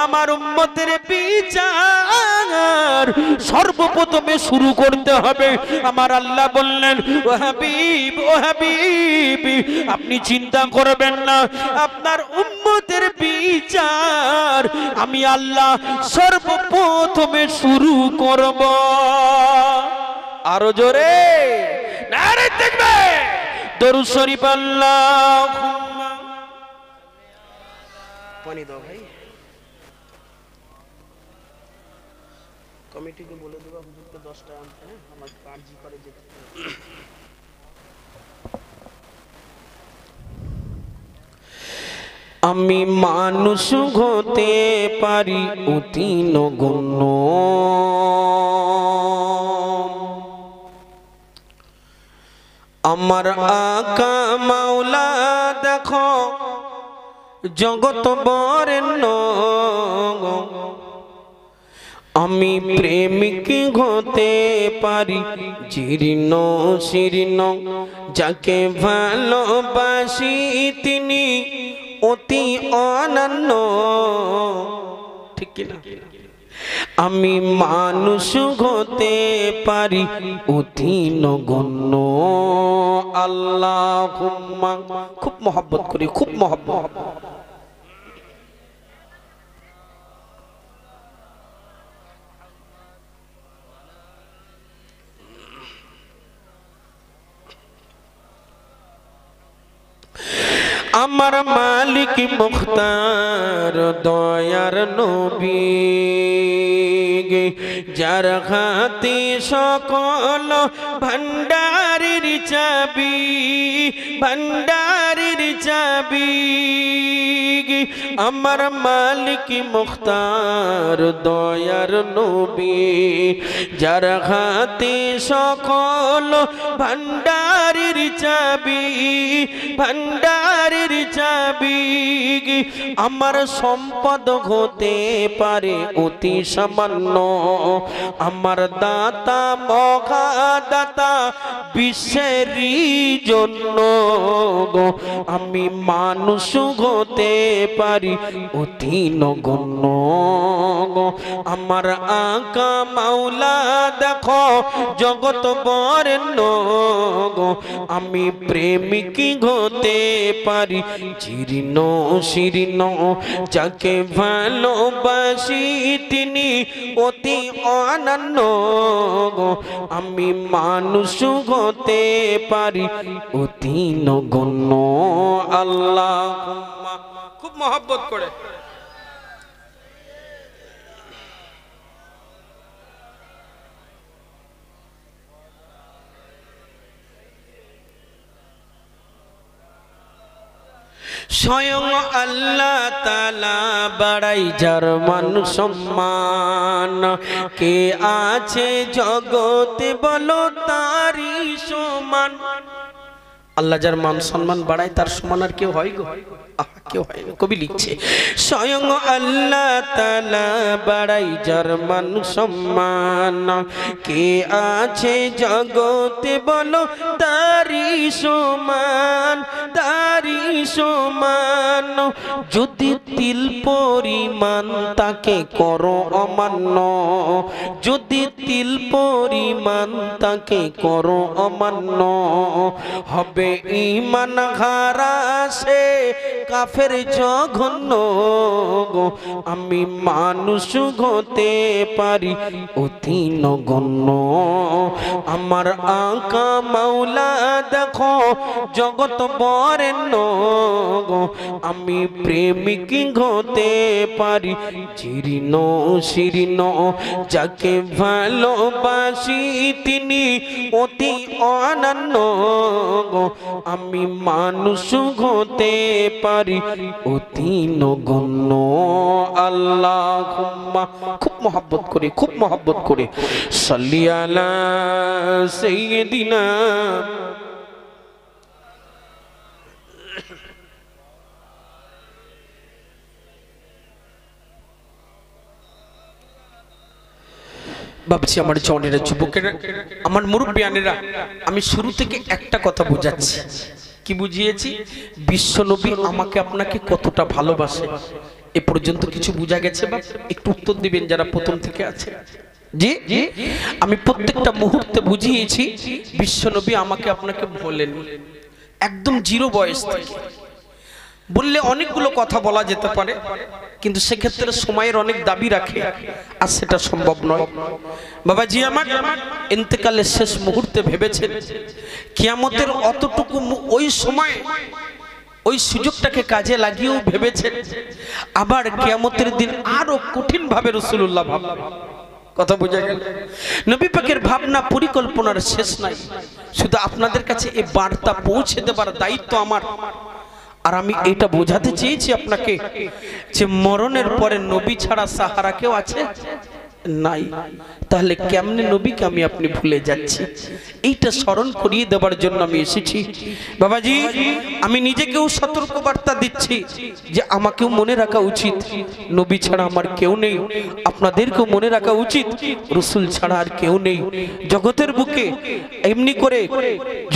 আমার উম্মতের বিচার সর্বপ্রথমে শুরু করতে হবে। আমার আল্লাহ বললেন, ও হাবিব ও হাবিব, আপনি চিন্তা করবেন না, আপনার উম্মতের বিচার আমি আল্লাহ সর্বপ্রথমে শুরু করব। আরো জোরে নারে তাকবীর, দরুদ শরীফ। আল্লাহুম্মা পানি দাও ভাই, কমিটিকে বলে দেবো হুজুরকে 10 টাকা আনতে, আমার কার্জি করে যেতে। আমি মানুষ হতে পারি অতি নগণ্য, আমার আকা মাওলা দেখো জগৎ বরেণ্য, আমি প্রেমিক হতে পারি জীর্ণ শীর্ণ, যাকে ভালোবাসি তিনি অতি অনন্য। ঠিক কিনা? আমি মানুষ হতে পারি অতি নগণ্য। আল্লাহুম্মা, খুব মহব্বত করি, খুব মহব্বত। আমার মালিক মুখতার দয়ার নবী, যার হাতে সকল ভান্ডারের চাবি, ভান্ডারের চাবি। আমার মালিক মুখতার দয়ার নবী, যার হাতে সকল ভান্ডারের চাবি, ভান্ডারের চাবি। আমার সম্পদ হতে পারে অতি সামান্য, আমার দাতা মহাদাতা বিশ্বেরই জন্য। আমি মানুষ হতে পারি অতি নগণ্য, আমার আকা মাওলা দেখো জগৎ বরেণ্য। আমি প্রেমিক হতে পারি জীর্ণ শীর্ণ, যাকে ভালোবাসি তিনি অতি অনন্য। আমি মানুষ হতে পারি অতি নগণ্য। আল্লাহুম্মা, খুব মহব্বত করে। স্বয়ং আল্লাহ তাআলা বাড়াই যার মান সম্মান, কে আছে জগতে বলো তারই সমান। আল্লাহ যার মান সম্মান বাড়ায় তার সমান আর কেউ হয় গো? কেউ হয় না। কবি লিখছে স্বয়ং আল্লাহ তাআলা বাড়াই যার মান সম্মান, কে আছে জগতে বলো তারই সমান, তারই সমান। যদি তিল পরিমাণ তাকে করো অমান্য, যদি তিল পরিমাণ তাকে করো অমান্য, হবে ঈমান হারা সে কাফের জঘন্য। আমি মানুষ হতে পারি অতি নগণ্য, আমার আকা মাওলা দেখো জগৎ বরেণ্য। আমি প্রেমিক হতে পারি জীর্ণ শীর্ণ, যাকে ভালোবাসি তিনি অতি অনন্য। আমি মানুষ হতে পারি অতি নগণ্য। আল্লাহুম্মা, খুব মহব্বত করে, খুব মহব্বত করে। সাল্লি আলা সাইয়্যিদিনা। ভাবছি আমার জওয়ানেরা, যুবকেরা, আমার মুরব্বিয়ানেরা, আমি শুরু থেকে একটা কথা বুঝাচ্ছি। কি বুঝিয়েছি? বিশ্বনবী আমাকে আপনাকে কতটা ভালোবাসে। এ পর্যন্ত কিছু বোঝা গেছে? বা একটু উত্তর দিবেন যারা প্রথম থেকে আছে। জি, আমি প্রত্যেকটা মুহূর্তে বুঝিয়েছি বিশ্বনবী আমাকে আপনাকে বলেন, একদম জিরো বয়স থেকে। বললে অনেকগুলো কথা বলা যেতে পারে, কিন্তু সেক্ষেত্রে সময়ের অনেক দাবি রাখে, আর সেটা সম্ভব নয়। বাবাজি আমার ইন্তেকালের শেষ মুহূর্তে ভেবেছেন কিয়ামতের অতটুকু ওই সময় ওই সুযোগটাকে কাজে লাগিয়েও ভেবেছেন আবার কিয়ামতের দিন আরো কঠিন ভাবে রাসূলুল্লাহ ভাববেন। কথা বোঝা গেল? নবী পাকের ভাবনা পরিকল্পনার শেষ নাই। শুধু আপনাদের কাছে এই বার্তা পৌঁছে দেবার দায়িত্ব আমার। আর আমি এটা বোঝাতে চেয়েছি আপনাকে যে মরণের পরে নবী ছাড়া সাহারা কেউ আছে? নাই, তাহলে কেমনে নবীকে আমি আপনি ভুলে যাচ্ছি? এইটা স্মরণ করিয়ে দেওয়ার জন্য আমি এসেছি। বাবাজি, আমি নিজেকেও সতর্ক বার্তা দিচ্ছি যে আমাকেও মনে রাখা উচিত নবী ছাড়া আমার কেউ নেই। আপনাদেরকেও মনে রাখা উচিত রাসূল ছাড়া আর কেউ নেই জগতের বুকে। এমনি করে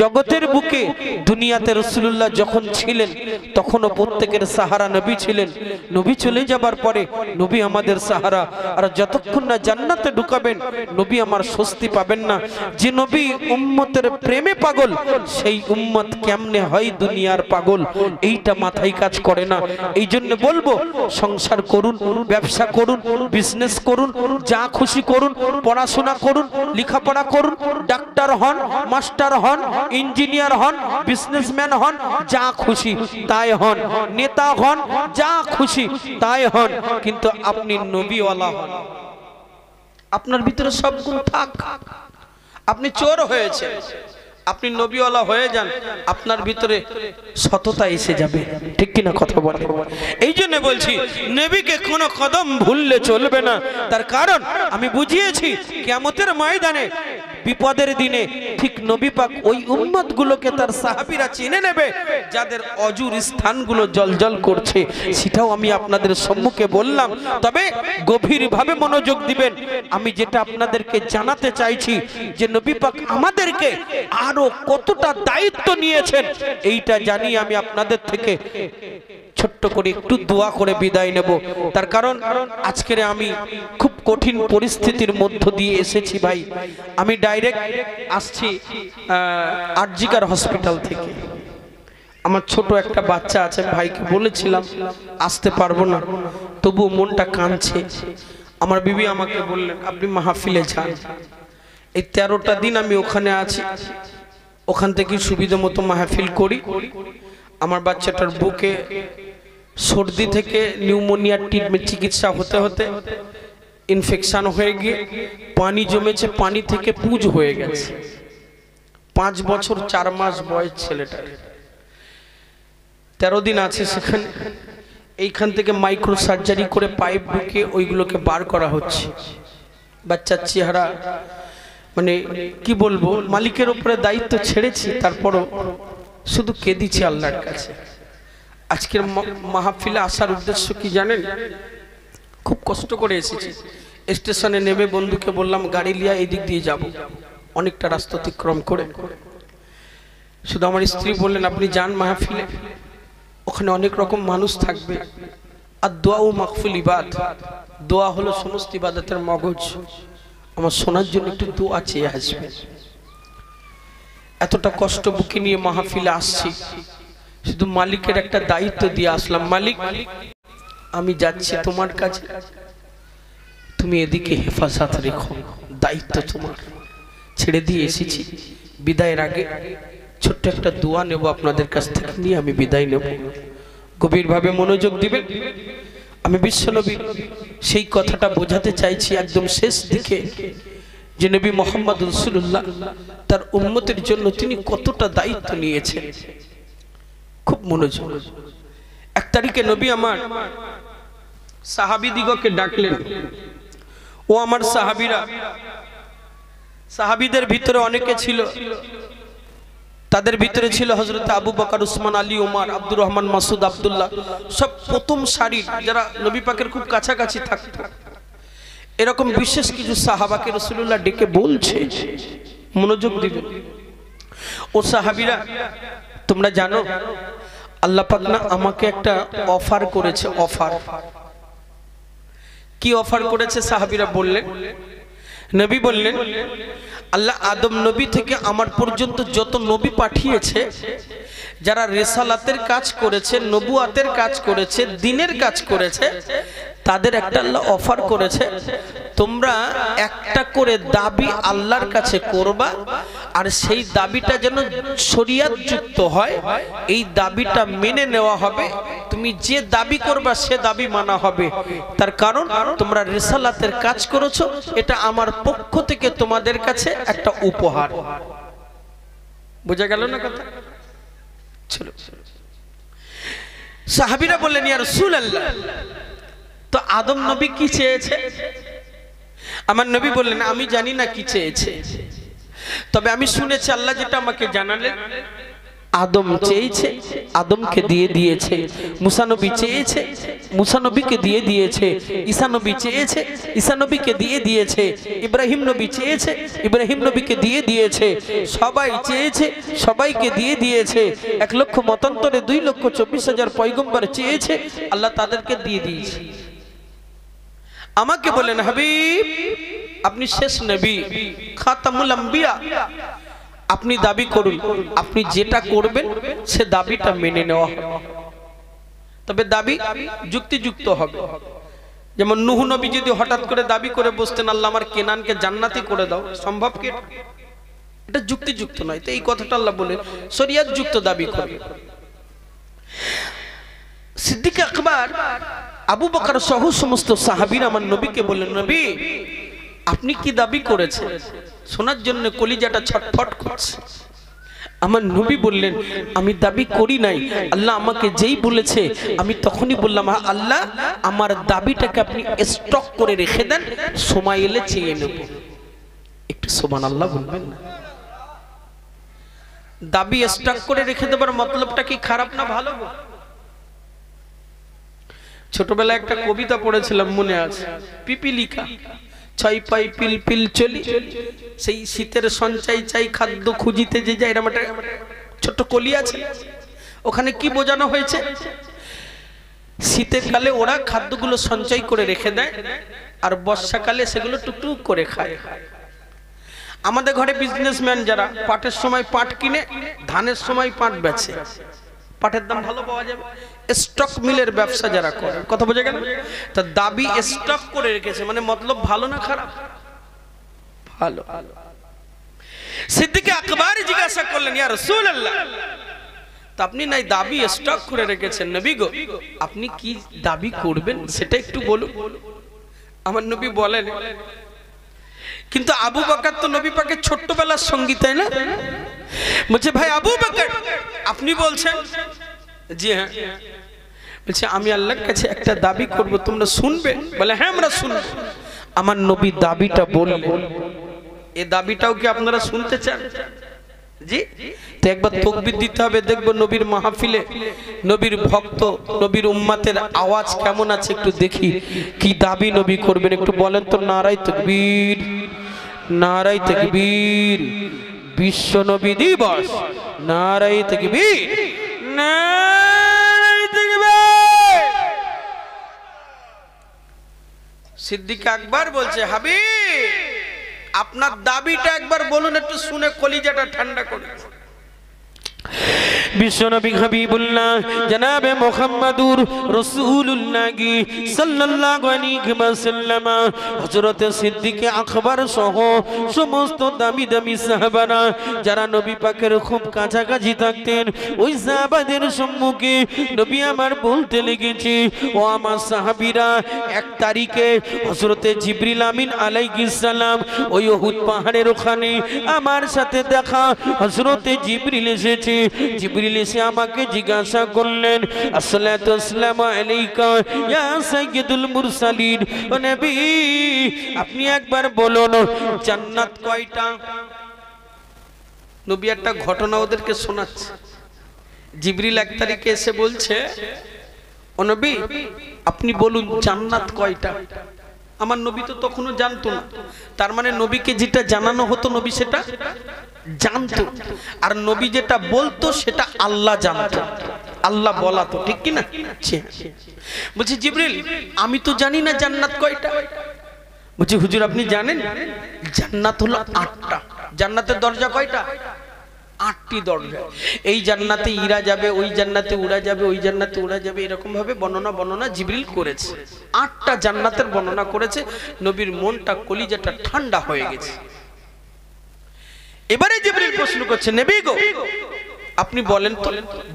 জগতের বুকে দুনিয়াতে রাসূলুল্লাহ যখন ছিলেন তখনও প্রত্যেকের সাহারা নবী ছিলেন। নবী চলে যাবার পরে নবী আমাদের সাহারা। আর যতক্ষণ না জান্নাতে ঢুকাবেন নবী আমার স্বস্তি পাবেন না। যে নবী উম্মতের প্রেমে পাগল, সেই উম্মত কেমনে হয় দুনিয়ার পাগল, এইটা মাথায় কাজ করে না। এই জন্য বলবো, সংসার করুন, ব্যবসা করুন, বিজনেস করুন, যা খুশি করুন, পড়াশোনা করুন, লেখাপড়া করুন, ডাক্তার হন, মাস্টার হন, ইঞ্জিনিয়ার হন, বিজনেসম্যান হন, যা খুশি তাই হন, নেতা হন, যা খুশি তাই হন, কিন্তু আপনি নবীওয়ালা হন। আপনার ভিতরে সব গুণ থাক। আপনি চোর হয়েছে, আপনি নবীওয়ালা হয়ে যান, আপনার ভিতরে সততা এসে যাবে। ঠিক কিনা কথা বলে? এই জন্য বলছি নবীকে কোনো কদম ভুললে চলবে না। তার কারণ আমি বুঝিয়েছি কিয়ামতের ময়দানে বিপদের দিনে ঠিক নবী পাক ওই উম্মত গুলোকে তার সাহাবীরা চিনে নেবে যাদের অজুর স্থানগুলো জলজল করছে। সেটাও আমি আপনাদের সম্মুখে বললাম, তবে গভীরভাবে মনোযোগ দিবেন। আমি যেটা আপনাদেরকে জানাতে চাইছি যে নবী পাক আমাদেরকে আরো কতটা দায়িত্ব নিয়েছেন এইটা জানি আমি আপনাদের থেকে ছোট্ট করে একটু দোয়া করে বিদায় নেব। তার কারণ আজকের আমি খুব কঠিন পরিস্থিতির মধ্য দিয়ে এসেছি ভাই। আমি ডাইরেক্ট আসছি আরজিকার হসপিটাল থেকে। আমার ছোট একটা বাচ্চা আছে, ভাইকে বলেছিলাম আসতে পারবো না, তবু মনটা কাঁদছে। আমার বিবি আমাকে বললেন আপনি মাহফিলে যান। এই 13টা দিন আমি ওখানে আছি, ওখান থেকে সুবিধা মতো মাহফিল করি। আমার বাচ্চাটার বুকে সর্দি থেকে নিউমোনিয়ার ট্রিটমেন্ট চিকিৎসা হতে হতে ইনফেকশন হয়ে গিয়ে পানি জমেছে, পানি থেকে পুঁজ হয়ে গেছে। 5 বছর 4 মাস বয়স ছেলেটার। 13 দিন আছে সেখানে। এইখান থেকে মাইক্রো সার্জারি করে পাইপ ঢুকিয়ে ওইগুলোকে বার করা হচ্ছে। বাচ্চার চেহারা মানে কি বলবো, মালিকের উপরে দায়িত্ব ছেড়েছি, তারপরও শুধু কেঁদিছি আল্লাহর কাছে। আজকের মাহফিলে আসার উদ্দেশ্য কি জানেন? খুব কষ্ট করে এসেছি। স্টেশনে নেমে বন্ধুকে বললাম গাড়ি লিয়া এই দিক দিয়ে যাব, অনেকটা রাস্তা অতিক্রম করে। শুধু আমার স্ত্রী বললেন আপনি যান মাহফিলে, ওখানে অনেক রকম মানুষ থাকবে। আর দোয়া ও মাকফুল ইবাদ, দোয়া হলো সমস্ত ইবাদতের মগজ। আমার শোনার জন্য একটু দোয়া চেয়ে আসবে। এতটা কষ্ট বুকে নিয়ে মাহফিলে আসছি, শুধু মালিকের একটা দায়িত্ব দিয়ে আসলাম। মালিক আমি যাচ্ছি তোমার কাছে, তুমি এদিকে হেফাজত রেখো, দায়িত্ব তোমার। ছেড়ে দিয়ে এসেছি। বিদায়ের আগে ছোট্ট একটা দোয়া নেব আপনাদের কাছ থেকে, নিয়ে আমি বিদায় নেব। গভীরভাবে মনোযোগ দিবেন। আমি বিশ্বনবী সেই কথাটা বোঝাতে চাইছি একদম শেষ দিকে, যে নবী মুহাম্মদ রাসূলুল্লাহ তার উম্মতের জন্য তিনি কতটা দায়িত্ব নিয়েছেন। খুব মনোযোগ। 1 তারিখে নবী আমার সাহাবীদিগকে ডাকলেন। ও আমার সাহাবীরা, সাহাবীদের ভিতরে অনেকে ছিল, তাদের ভিতরে ছিল হযরত আবু বকর, উসমান, আলী, ওমর, আব্দুর রহমান, মাসুদ, আব্দুল্লাহ, সব প্রথম সারির যারা নবী পাকের খুব কাছাকাছি থাকতো। এরকম বিশেষ কিছু সাহাবাকে রাসূলুল্লাহ ডেকে বলছে, মনোযোগ দিবেন। ও সাহাবীরা, তোমরা জানো আল্লাহ পাক না আমাকে একটা অফার করেছে। অফার কি অফার করেছে? সাহাবীরা বললেন, নবী বললেন আল্লাহ আদম নবী থেকে আমার পর্যন্ত যত নবী পাঠিয়েছে, যারা রিসালাতের কাজ করেছে, নবুয়াতের কাজ করেছে, দ্বীনের কাজ করেছে, তাদের একটা আল্লাহ অফার করেছে, তোমরা একটা করে দাবি আল্লাহর কাছে করবা, আর সেই দাবিটা যেন শরীয়ত যুক্ত হয়, এই দাবিটা মেনে নেওয়া হবে। তুমি যে দাবি করবা সে দাবি মানা হবে। তার কারণ তোমরা রিসালাতের কাজ করেছো, এটা আমার পক্ষ থেকে তোমাদের কাছে একটা উপহার। বোঝা গেল না কথা? চলো, সাহাবীরা বললেন ইয়া রাসূলুল্লাহ, তো আদম নবী কি চেয়েছে? আমার নবী বললেন আমি জানি না কি চেয়েছে, তবে আমি শুনেছি আল্লাহ যেটা আমাকে জানালেন, আদম চেয়েছে, আদমকে দিয়ে দিয়েছে। মুসা নবী চেয়েছে, মুসা নবীকে দিয়ে দিয়েছে। ঈসা নবী চেয়েছে, ঈসা নবীকে দিয়ে দিয়েছে। ইব্রাহিম নবী চেয়েছে, ইব্রাহিম নবীকে দিয়ে দিয়েছে। সবাই চেয়েছে, সবাইকে দিয়ে দিয়েছে। 1 লক্ষ মতান্তরে 2,24,000 পয়গম্বর চেয়েছে, আল্লাহ তাদেরকে দিয়ে দিয়েছে। আমাকে বলেন হাবিব আপনি শেষ নবী, খাতামুল আম্বিয়া, আপনি দাবি করুন, আপনি যেটা করবেন সে দাবিটা মেনে নেওয়া হবে, তবে দাবি যুক্তিযুক্ত হবে। যেমন নূহ নবী যদি হঠাৎ করে দাবি করে বসতেন আল্লাহ আমার কেনানকে জান্নাতি করে দাও, সম্ভব কি? এটা যুক্তিযুক্ত নয়। তো এই কথাটা আল্লাহ বলেন শরিয়ত যুক্ত দাবি করে। সিদ্দিক আকবর, আবু বকর সহ সমস্ত সাহাবীরা আমার নবীকে বললেন নবী আপনি কি দাবি করেছেন? শোনার জন্য কলিজাটা ছটফট করছে। আমার নবী বললেন আমি দাবি করি নাই, আল্লাহ আমাকে যেই বলেছে আমি তখনই বললাম আল্লাহ আমার দাবিটাকে আপনি স্টক করে রেখে দেন, সময় এলে চেয়ে নেব। একটু সুবহানাল্লাহ বলবেন না? দাবি স্টক করে রেখে দেবার মতলবটা কি খারাপ না ভালো? ছোটবেলায় একটা কবিতা পড়েছিলাম মনে আছে, পিপিলিকা 6 পাই পিল পিল চলি, সেই শীতের সঞ্চয় চাই খাদ্য খুঁজিতে যে যায়, এরকম একটা ছোট্ট কলি আছে। ওখানে কি বোঝানো হয়েছে? শীতের কালে ওরা খাদ্যগুলো সঞ্চয় করে রেখে দেয় আর বর্ষাকালে সেগুলো টুকটুক করে খায়। আমাদের ঘরে বিজনেসম্যান যারা পাটের সময় পাট কিনে, ধানের সময় পাট বেচে, পাটের দাম ভালো পাওয়া যাবে। স্টক মিলের ব্যবসা যারা করে, কথা বোঝা গেল? তা দাবি স্টক করে রেখেছে মানে মতলব ভালো না খারাপ? ভালো। সিদ্দিক আকবর জিজ্ঞাসা করলেন ইয়া রাসূলুল্লাহ তা আপনি নাই দাবি স্টক করে রেখেছেন, নবী গো আপনি কি দাবি করবেন সেটা একটু বলুন। আমার নবী বলেন কিন্তু আবু বকর তো নবী পাকের ছোট্টবেলার সঙ্গী, তাই না? বলছে ভাই আবু বকর আপনি বলছেন? জি হ্যাঁ। বলছে আমি আল্লাহর কাছে একটা দাবি করব, তোমরা শুনবে? বলে হ্যাঁ আমরা শুনব। আমার নবী দাবিটা বললেন, এই দাবিটাও কি আপনারা শুনতে চান? জি। তো একবার তাকবীর দিতে হবে, দেখবো নবীর মাহফিলে নবীর ভক্ত নবীর উম্মতের আওয়াজ কেমন আছে একটু দেখি। কি দাবি নবী করবেন একটু বলেন তো? নারায়ে তাকবীর, নারায়ে তাকবীর। বিশ্ব নবী দিবস, নারায়ে তাকবীর, নারায়ে তাকবীর। সিদ্দিক আকবর বলছে হাবিব আপনার দাবিটা একবার বলুন, একটু শুনে কলিজাটা ঠান্ডা করে। বিশ্বনবী হাবিবুল্লাহ জনাবে মুহাম্মদুর রাসূলুল্লাহ সাল্লাল্লাহু আলাইহি ওয়াসাল্লাম হযরত সিদ্দিক আকবর সহ সমস্ত দামি দামি সাহাবারা যারা নবী পাকের খুব কাছাকাছি থাকতেন, ওই সাহাবাদের সম্মুখে নবী আমার বলতে লেগেছে ও আমার সাহাবীরা 1 তারিখে হযরত জিবরিল আমিন আলাইহিস সালাম ওই উহুদ পাহাড়ের ওখানে আমার সাথে দেখা। হযরত জিবরিল এসেছে, জিবরিল এসে আমাকে জিজ্ঞাসা করলেন আসসালাতু আসসালামু আলাইকা ইয়া সাইয়্যিদুল মুরসালিন, ও নবী আপনি একবার বলুন জান্নাত কয়টা? নবী একটা ঘটনা ওদেরকে শোনাচ্ছে। জিবরিল 1 তারিখে এসে বলছে ও নবী আপনি বলুন জান্নাত কয়টা? আমার নবী তো তখনও জানতো না, তার মানে নবীকে যেটা জানানো হতো নবী সেটা জানতো, আর নবী যেটা বলতো সেটা আল্লাহ জানতো, আল্লাহ বলাতো, ঠিক কি না? বলছি জিবরিল আমি তো জানি না জান্নাত কয়টা। বলছি হুজুর আপনি জানেন? জান্নাত হলো 8টা। জান্নাতের দরজা কয়টা? 8টি দরজা। এই জান্নাতে ইরা যাবে, ওই জান্নাতে উড়া যাবে, ওই জান্নাতে উড়া যাবে, এরকম ভাবে বর্ণনা জিবরিল করেছে। 8টা জান্নাতের বর্ণনা করেছে। নবীর মনটা কলিজাটা ঠান্ডা হয়ে গেছে। এবারে জিবরিল প্রশ্ন করছে নবী গো আপনি বলেন তো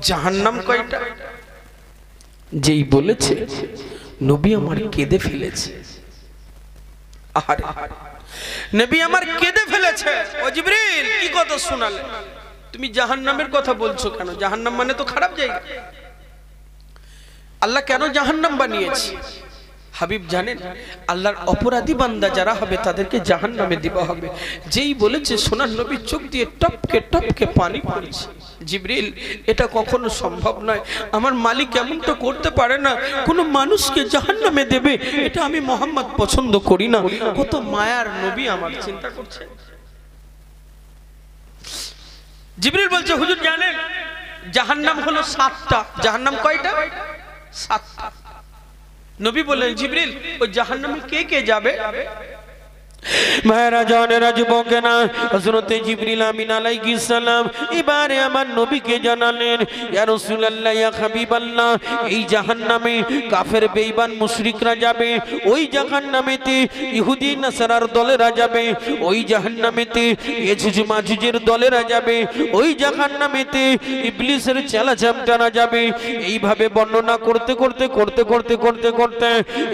জাহান্নাম কয়টা? যেই বলেছে নবী আমার কেঁদে ফেলেছে। আহারে নবী আমার কেঁদে ফেলেছে। ও জিবরিল কি কথা শোনালে? তুমি জাহান্নামের কথা বলছো কেন? জাহান্নাম মানে তো খারাপ জায়গা। আল্লাহ কেন জাহান্নাম বানিয়েছে? হাবিব জানেন আল্লাহর অপরাধী বান্দা যারা হবে তাদেরকে জাহান্নামে দেওয়া হবে। যেই বলেছে সোনার নবীর চোখ দিয়ে টপকে টপকে পানি পড়ছে। জিবরিল এটা কখনো সম্ভব নয়, আমার মালিক এমনটা করতে পারে না, কোনো মানুষকে জাহান্নামে দেবে, এটা আমি মোহাম্মদ পছন্দ করি না। কত মায়ার নবী আমার, চিন্তা করছে। জিবরিল বলছে হুজুর জানেন জাহান্নাম হলো 7টা। জাহান্নাম কয়টা? 7টা। নবী বললেন জিবরিল ওই জাহান্নামে কে কে যাবে? ভাইরা জানেরা যুবকেরা, হযরতে জিবরিল আমিন আলাইহিস সালাম এবারে আমার নবীকে জানালেন, ইয়া রাসূলুল্লাহ, ইয়া হাবিবাল্লাহ, এই জাহান্নামে কাফের বেঈমান মুশরিকরা যাবে, ওই জাহান্নামেতে ইহুদি নাসারার দলেরা যাবে, ওই জাহান্নামেতে ইয়াজুজ মাজুজের দলেরা যাবে, ওই জাহান্নামেতে ইবলিসের চেলাচামটারা যাবে। এইভাবে বর্ণনা করতে করতে করতে করতে করতে করতে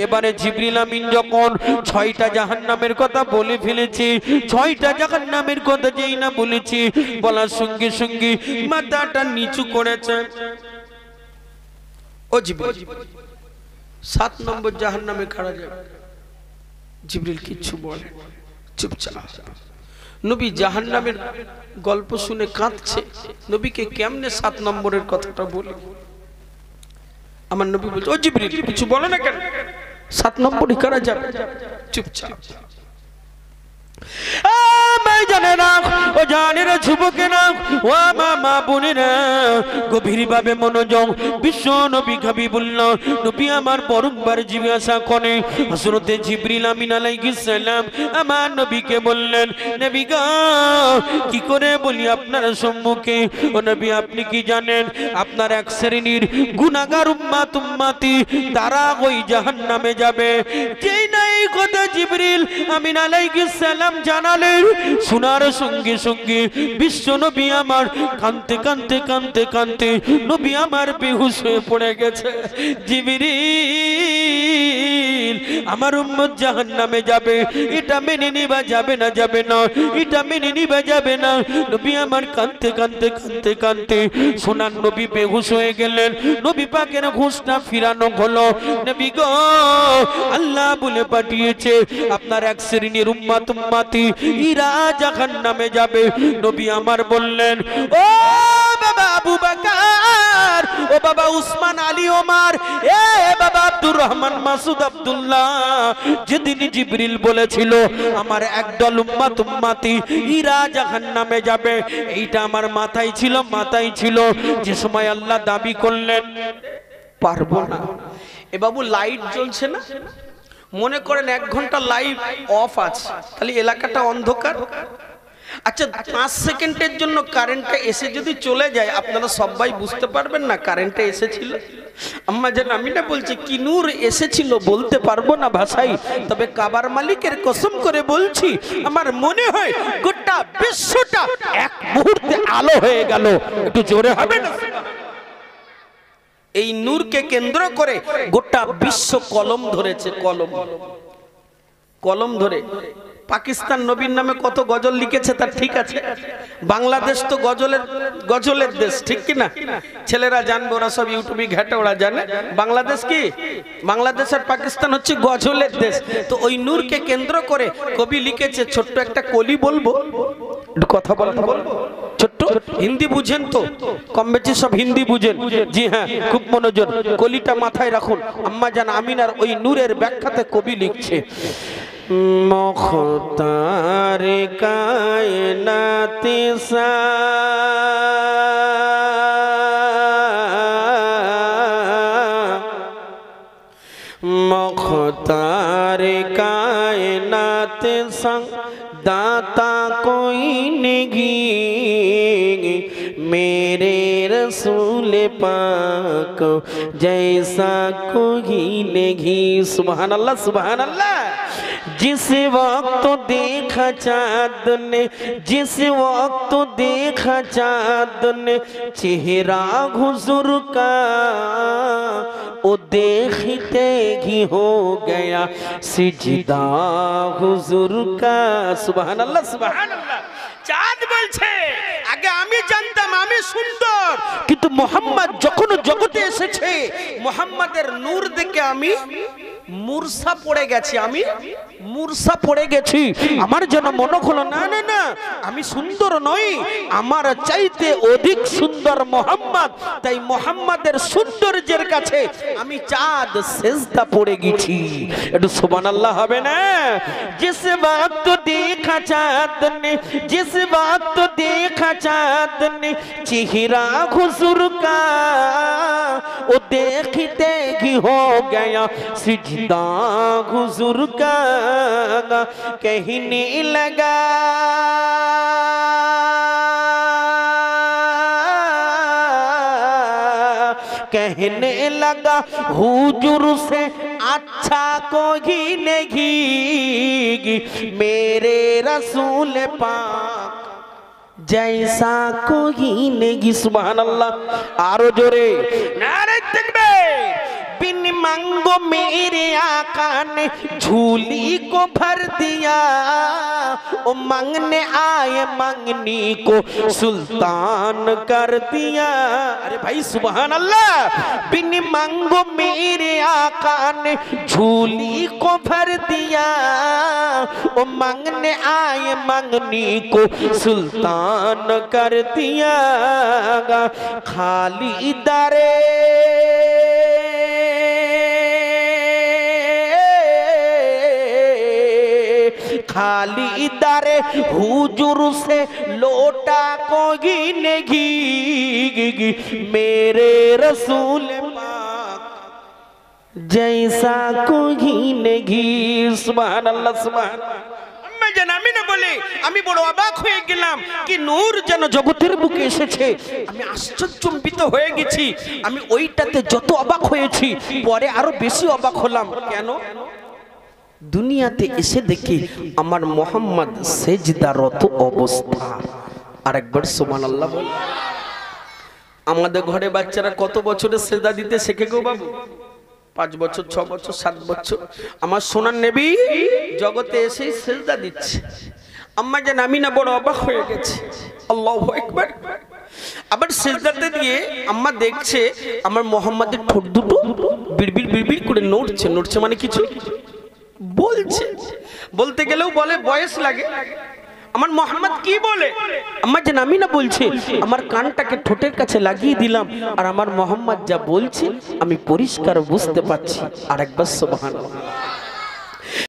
এবারে জিবরিল আমিন যখন 6টা জাহান্নামের কথা বলে ফেলেছি, 6টা জাহান্নামের কথা যেই না বলেছি, বলার সঙ্গে সঙ্গে মাথাটা নিচু করেছে। ও জিবরিল 7 নম্বর জাহান্নামে খাড়া যাবে। জিবরিল কিচ্ছু বলে, চুপচাপ। নবী জাহান্নামের গল্প শুনে কাঁদছে, নবীকে কেমনে 7 নম্বরের কথাটা বলে? আমার নবী বলছে ও জিবরিল কিছু বলো না কেন, 7 নম্বরে কারা যাবে? চুপচাপ। গভীরভাবে মনোযোগ, বিশ্ব নবী হাবিবুল্লাহ নবী আমার বরংবার জিজ্ঞাসা করে হযরতে জিবরিল আমিন আলাইহিস সালাম আমার নবীকে বললেন, নবী গো কি করে বলি আপনার সম্মুখে, ও নবী আপনি কি জানেন আপনার এক শ্রেণীর গুনাহগার উম্মতি তারা ওই জাহান্নামে যাবে। যেই না এই কথা জিবরিল আমিন আলাইহিস সালাম জানালেন, শোনার সঙ্গে সঙ্গে বিশ্ব নবী আমার কাঁদতে কাঁদতে কাঁদতে কাঁদতে নবী আমার বেহুশ হয়ে পড়ে গেছে। জিবরিল আমার উম্মত জাহান্নামে যাবে, এটা মেনে নিবা যাবে না, যাবে না, এটা মেনে নিবা যাবে না। নবী আমার কাঁদতে কাঁদতে কাঁদতে কাঁদতে সোনার নবী বেহুশ হয়ে গেলেন। নবী পাকের হুঁশটা ফিরানো হলো। নবী গো আল্লাহ বলে পাঠিয়েছে আপনার এক শ্রেণীর উম্মতি ইরা জাহান্নামে যাবে। নবী আমার বললেন, ও বাবা আবু বকর, ও বাবা উসমান আলী ওমর, এ বাবা আব্দুর রহমান মাসুদ আব্দুল্লাহ, যেদিন জিবরিল বলেছিল আমার একদল উম্মতি ইরা জাহান্নামে যাবে, এইটা আমার মাথায় ছিল। যে সময় আল্লাহ দাবি করলেন পারবো না, এ বাবু লাইট জ্বলছে না, মনে করেন 1 ঘন্টা লাইট অফ আছে, তাহলে এলাকাটা অন্ধকার। আচ্ছা 5 সেকেন্ডের জন্য কারেন্টটা এসে যদি চলে যায়, আপনারা সবাই বুঝতে পারবেন না কারেন্টটা এসেছিল। আম্মা জান আমি না বলছি কি নূর এসেছিল বলতে পারবো না ভাষাই, তবে কাবার মালিকের কসম করে বলছি আমার মনে হয় গোটা বিশ্বটা এক মুহূর্তে আলো হয়ে গেল। একটু জোরে হবে না? এই নূরকে কেন্দ্র করে গোটা বিশ্ব কলম ধরেছে, কলম ধরে। পাকিস্তান নবীর নামে কত গজল লিখেছে তার ঠিক আছে, বাংলাদেশ তো গজলের দেশ, ঠিক কি না? ছেলেরা জানবে, ওরা সব ইউটিউবে ঘাটে ওরা জানে বাংলাদেশ কি, বাংলাদেশ আর পাকিস্তান হচ্ছে গজলের দেশ। তো ওই নূরকে কেন্দ্র করে কবি লিখেছে, ছোট্ট একটা কলি বলবো, কথা বলবো, ছোট্ট হিন্দি বুঝেন তো, কম বেশি সব হিন্দি বুঝেন? জি হ্যাঁ, খুব মনোযোগ, কলিটা মাথায় রাখুন। আম্মা জান আমিনার ওই নূরের ব্যাখ্যাতে কবি লিখছে, মুখতার কায়নাত সা मुख्तार कायनात संग दाता कोई नहीं, मेरे रसूल पाक जैसा कोई नहीं। सुभान अल्लाह, सुभान अल्लाह। जिस वक्त देखा चाँद ने, जिस वक्त देखा चाँद ने चेहरा हुजूर का, ओ देखते ही हो गया सिजदा हुजूर का। सुभान अल्लाह, सुभान अल्लाह। চাঁদ বলছে আগে আমি জানতাম আমি সুন্দর, কিন্তু মোহাম্মদ যখন জগতে এসেছে মুহাম্মাদের নূর দেখে আমি মূর্ছা পড়ে গেছি, আমি মূর্ছা পড়ে গেছি। আমার যেন মনে হলো না না না, আমি সুন্দর নই, আমার চাইতে অধিক সুন্দর মোহাম্মদ। তাই মোহাম্মদের সৌন্দর্যের কাছে আমি চাঁদ সেজদা পড়ে গেছি। একটু সুবহানাল্লাহ হবে না? जिस वक्त देखा चाँद ने, जिस वक्त देखा चाँद ने चेहरा हुजूर का, वो देखते ही हो गया सिजदा हुजूर का। कहने लगा कहने लगा हुजूर से अच्छा कोई नहीं, मेरे रसूल पाक जैसा कोई नहीं। सुभान अल्लाह। आरो जोरे नारे तकबीर। बिन मांगो मेरे आका ने झूली को भर दिया, ओ मांगने आए मांगनी को सुल्तान कर दिया। अरे भाई सुभान अल्लाह। बिन मांगो मेरे आका ने झूली को भर दिया, ओ मांगने आए मांगनी को सुल्तान कर दिया। खाली दरे खाली दरे हुजूर से लोटा कोई नहीं, मेरे रसूल पाक जैसा कोई नहीं। सुभान अल्लाह सुभान। আমি না বলে আমি বড় অবাক হয়ে গেলাম, কি নূর যেন জগতের বুকে এসেছে। আমি আশ্চর্যজনিত হয়ে গেছি। আমি ওইটাতে যত অবাক হয়েছি, পরে আরো বেশি অবাক হলাম। কেন? দুনিয়াতে এসে দেখি আমার মোহাম্মদ সেজদারত অবস্থা। আরেকবার সুবহানাল্লাহ বল। আমাদের ঘরে বাচ্চারা কত বছরে সেজদা দিতে শেখে গো বাবু? 5 বছর, 6 বছর, 7 বছর। আমার সোনার নবী জগতে এসেই সেজদা দিচ্ছে। আম্মা জান আমি না বড় অবাক হয়ে গেছি। আল্লাহু আকবার। আবার সেজদাতে দিয়ে আম্মা দেখছে আমার মোহাম্মদের ঠোঁট দুটো বিড়বিড় বিড়বিড় করে নড়ছে। নড়ছে মানে কিছু বলছে। বলতে গেলেও বলে বয়স লাগে। আমার মোহাম্মদ কি বলে? আম্মা জান আমি না বলছে, আমার কানটাকে ঠোঁটের কাছে লাগিয়ে দিলাম, আর আমার মোহাম্মদ যা বলছে আমি পরিষ্কার বুঝতে পারছি। আরেকবার সুবহানাল্লাহ।